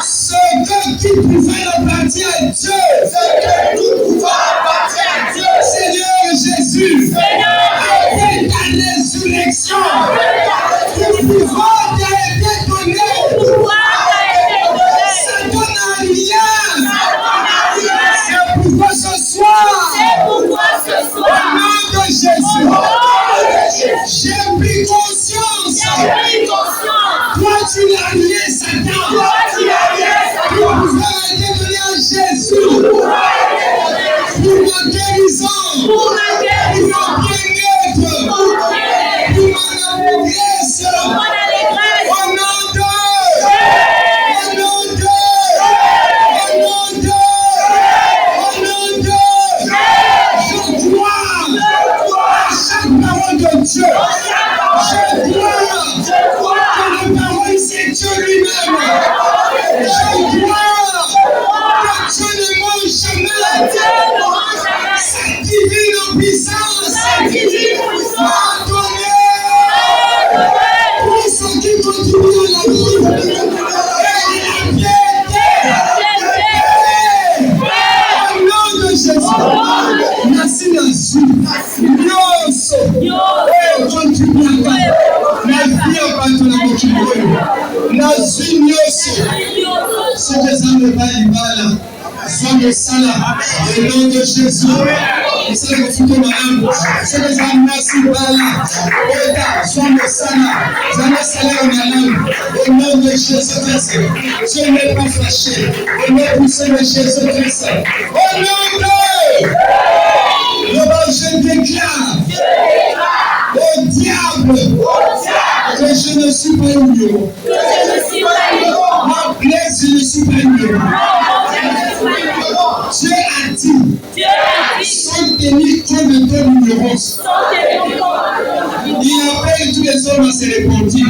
Ce que tu pouvais appartenir à Dieu, Seigneur Jésus, après ta résurrection, tout pouvoir t'a été donné. Ça donne un lien. C'est pourquoi ce soir, au nom de Jésus, j'ai pris conscience. Toi, tu l'as lié, Satan. Tout pouvoir a été donné à Jésus. Pour ma guérison, pour mon bien-être, pour mon allégresse, au nom de, au nom de, au nom de, au nom de, je crois à chaque parole de Dieu. Je crois que la parole c'est Dieu lui-même. Je crois que Dieu ne mange jamais. Sa divine puissance m'a donné pour ceux qui contribuent à la vie et à la piété. Au nom de Jésus, merci Jésus. Nyonso contribue à la vie en bas de la contribution. Nazi nyonso. Ce que ça ne va y mal. Sois le salat, au nom de Jésus. Et c'est le futur madame. C'est que ça merci bala. Sois le salat. Ça m'a salé madame. Au nom de Jésus-Christ. Dieu n'est pas fâché. Au nom puissant de Jésus-Christ. Au nom de je déclare au diable que je ne suis pas ignorant. Ma blesse, je ne suis pas ignorant. Dieu a dit, sans tenir compte de ton ignorance, il appelle tous les hommes à se repentir.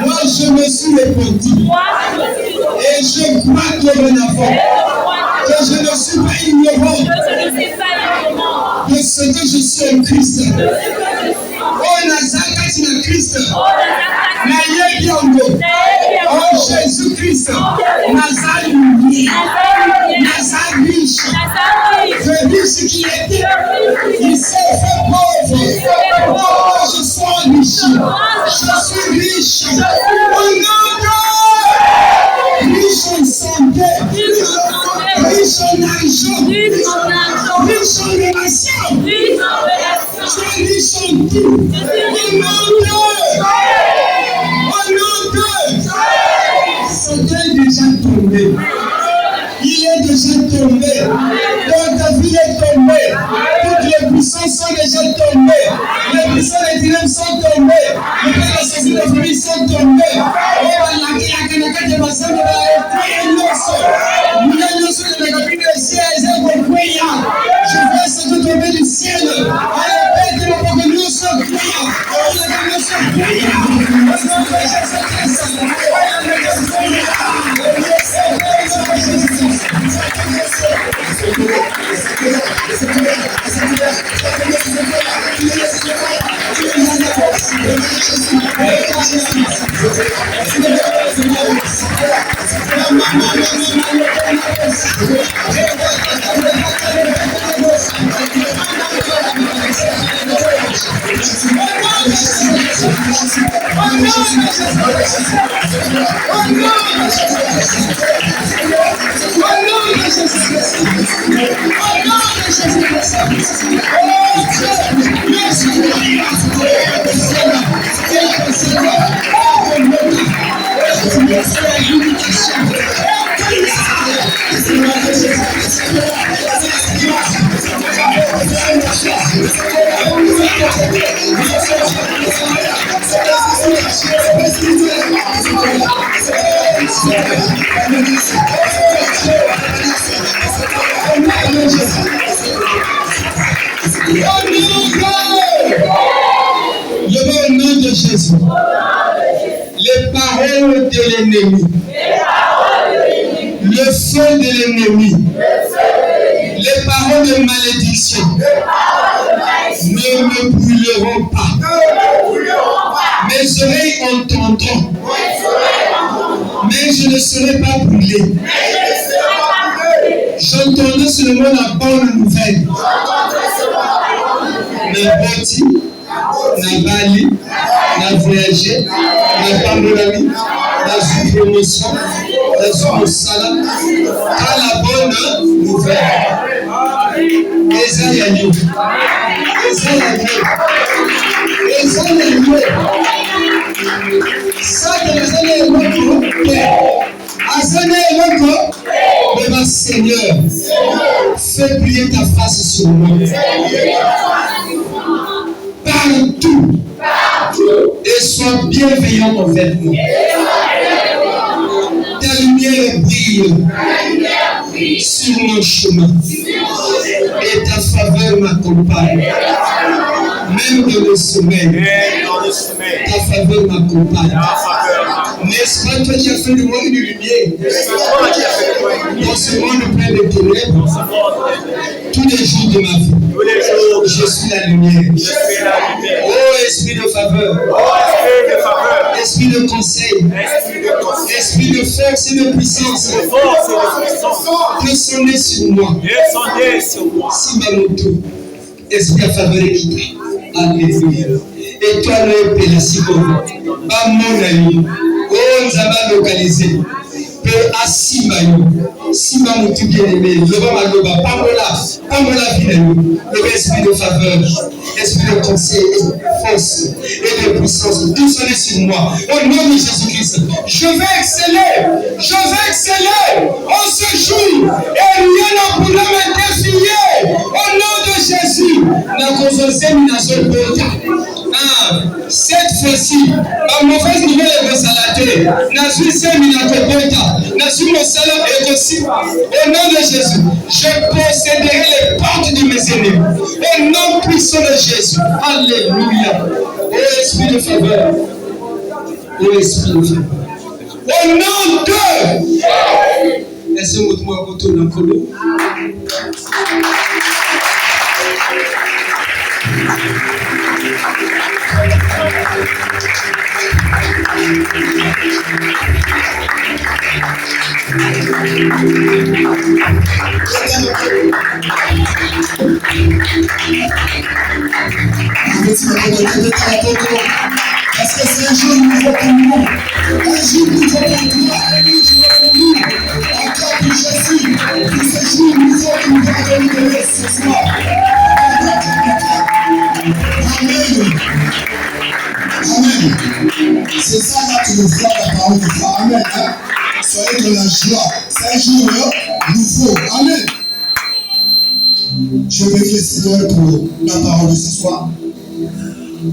Moi, je me suis repenti. Et je crois dorénavant que je ne suis pas ignorant de ce que je suis en Christ. Oh, Nazareth, na Christ. Nayebi yango. Oh, Jésus-Christ. Nazareth. Nazareth riche. Le riche qui était. Il s'est fait pauvre. Oh, je suis riche. Je suis riche. Au nom de riche en santé. Riche en argent. Riche en relation. Tu es riche en tout. Au nom de Satan est déjà tombé. Il est déjà tombé. Donc ta vie est tombée. Toutes les puissances sont déjà tombées. Les puissances des ténèbres sont tombées. Les pères de la société de famille sont tombés. Je vais se tomber du ciel. Au nom de Jésus, les paroles de l'ennemi, le feu de l'ennemi, les paroles de malédiction ne me brûleront pas. Mes oreilles entendront, mais je ne serai pas brûlé. J'entendrai seulement la bonne nouvelle. N'importe na bali, na voyager, na pambolami, na sous promotion, na sous mosala, à la bonne nouvelle. Eza ya Dieu. Eza ya Dieu. Eza ya Dieu. Ça que les années mais ma Seigneur, fais briller ta face sur moi. Partout. Et sois bienveillant envers nous. Ta lumière brille sur mon chemin. Et ta faveur m'accompagne. Même dans le sommeil. Ta faveur m'accompagne. N'est-ce pas toi qui as fait de moi une lumière? Dans ce monde plein de ténèbres, tous les jours de ma vie, je suis la lumière. Oh, esprit de faveur, esprit de conseil, esprit de force et de puissance, descendez sur moi. Simamoto, esprit à faveur et quitte. Alléluia. Et toi, le Pélassico, Bamonaï, oh, Nzaba localisé. Asimayo, Sima Moutou bien-aimé, Loba Maloba, Pamola Vinayo, le esprit de faveur, esprit de conseil, force et de puissance, tout cela sur moi. Au nom de Jésus-Christ, je vais exceller en ce jour et rien ne pourra me défier. Au nom de Jésus, la conscience nationale. Cette fois-ci, ma mauvaise nouvelle est salatée. La Suisse est la Suisse est aussi. Au nom de Jésus, je posséderai les portes de mes ennemis. Au nom puissant de Jésus. Alléluia. Ô esprit de faveur. Ô esprit de faveur. Au nom de Est-ce que vous avez un peu de parce que c'est un jour nouveau pour nous, un jour nouveau pour toi, un jour nouveau pour nous, encore pour Jésus, pour ce jour nouveau que nous allons donner ce soir. Amen. Amen. C'est ça là que nous voit la parole de Dieu. Amen. Hein? Soyez de la joie. C'est un jour nouveau. Amen. Je bénis le Seigneur pour la parole de ce soir.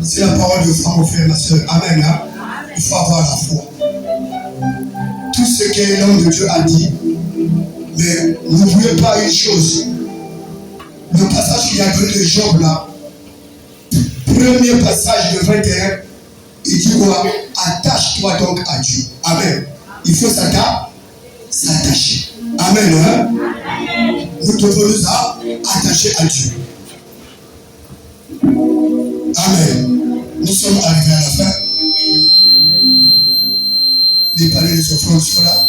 C'est la parole de foi, mon frère et ma soeur. Amen. Hein? Il faut avoir la foi. Tout ce que l'homme de Dieu a dit, mais n'oubliez pas une chose. Le passage qu'il y a donné de Job là, premier passage de 21, il dit quoi? Attache-toi donc à Dieu. Amen. Il faut s'attacher. Amen. Hein? Nous devons nous attacher à Dieu. Amen. Nous sommes arrivés à la fin. Les palais des offrandes sont là.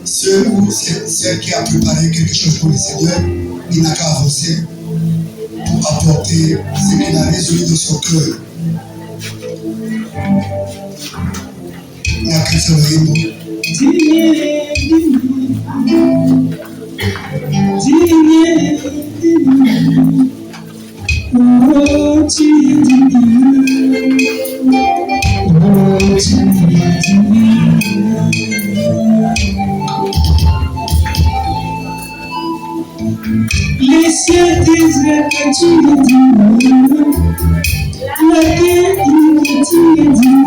Celle qui a préparé quelque chose pour le Seigneur, il n'a qu'à avancer pour apporter ce qu'il a résolu dans son cœur. Il a créé le héros. Les cieux disaient que tu es Dieu, la terre dit que tu es Dieu,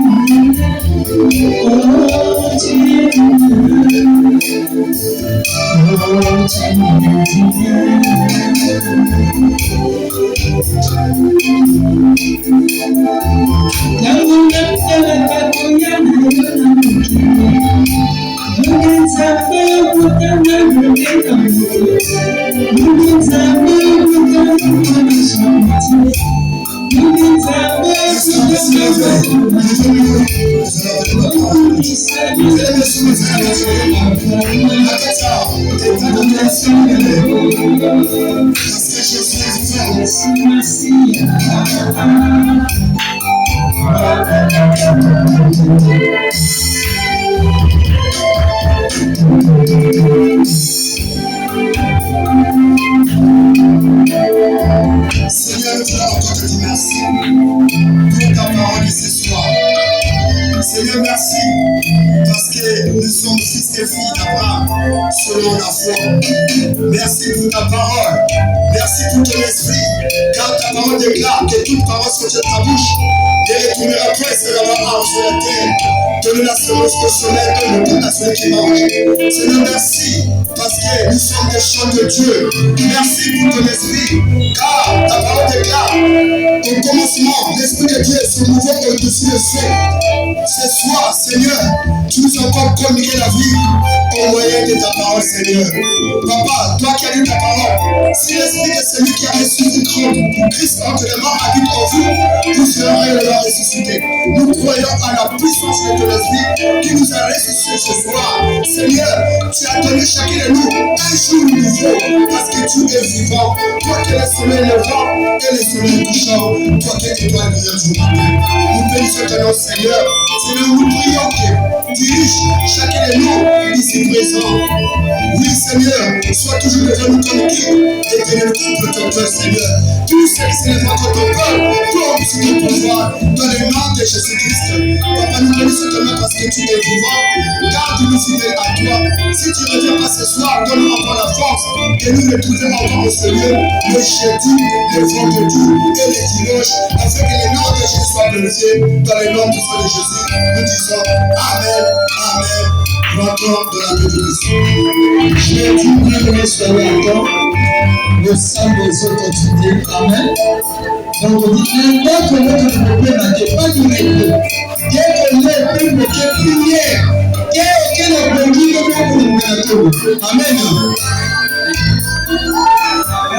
oh tu es Dieu, oh tu es Dieu. Seigneur, nous voulons encore te dire merci pour ta parole de ce soir. Seigneur, merci parce que nous sommes fils et filles d'Abraham selon la foi. Merci pour ta parole. Merci pour ton esprit. Car ta parole déclare que toute parole sortie de ta bouche ne retournera point sur la terre. Donne la semence au soleil, donne le temps à celui qui mange. Seigneur, merci parce que nous sommes des champs de Dieu. Merci pour ton esprit. Car ta parole déclare au commencement, l'esprit de Dieu se mouvait au-dessus de cieux. Ce soir, Seigneur, tu nous as encore communiqué la vie au moyen de ta parole, Seigneur. Papa, toi qui as dit ta parole, si l'esprit de celui qui a ressuscité Christ entre les morts habite en vous, vous serez réellement ressuscité. Nous croyons à la puissance de ton esprit qui nous a ressuscités ce soir. Seigneur, tu as donné chacun de nous un jour nouveau parce que tu es vivant. Toi qui es le soleil levant et le soleil couchant, toi qui es étoile brillante du matin. Nous bénissons ton nom, Seigneur. Seigneur, nous prions que dirige chacun de nous ici présent. Oui, Seigneur, sois toujours devant nous comme guide et que nous couple ton cœur, Seigneur. Tous ceux qui s'élèvent contre ton cœur, tombe sous ton pouvoir dans le nom de Jésus-Christ. Papa, nous bénissons ton nom parce que tu es vivant. Garde-nous fidèles à toi. Si tu ne reviens pas ce soir, donne-nous encore la force que nous retrouvions encore au Seigneur le jeudi, le vendredi et le dimanche, afin que le nom de Jésus soit glorifié dans le nom du Seigneur de Jésus. Nous disons Amen, Amen. Rentrons dans la paix de Christ. Je vais dire que nous soyons encore le sang des eaux continues. Amen. Donc on dit, l'autre notre problème n'a pas dit Amen.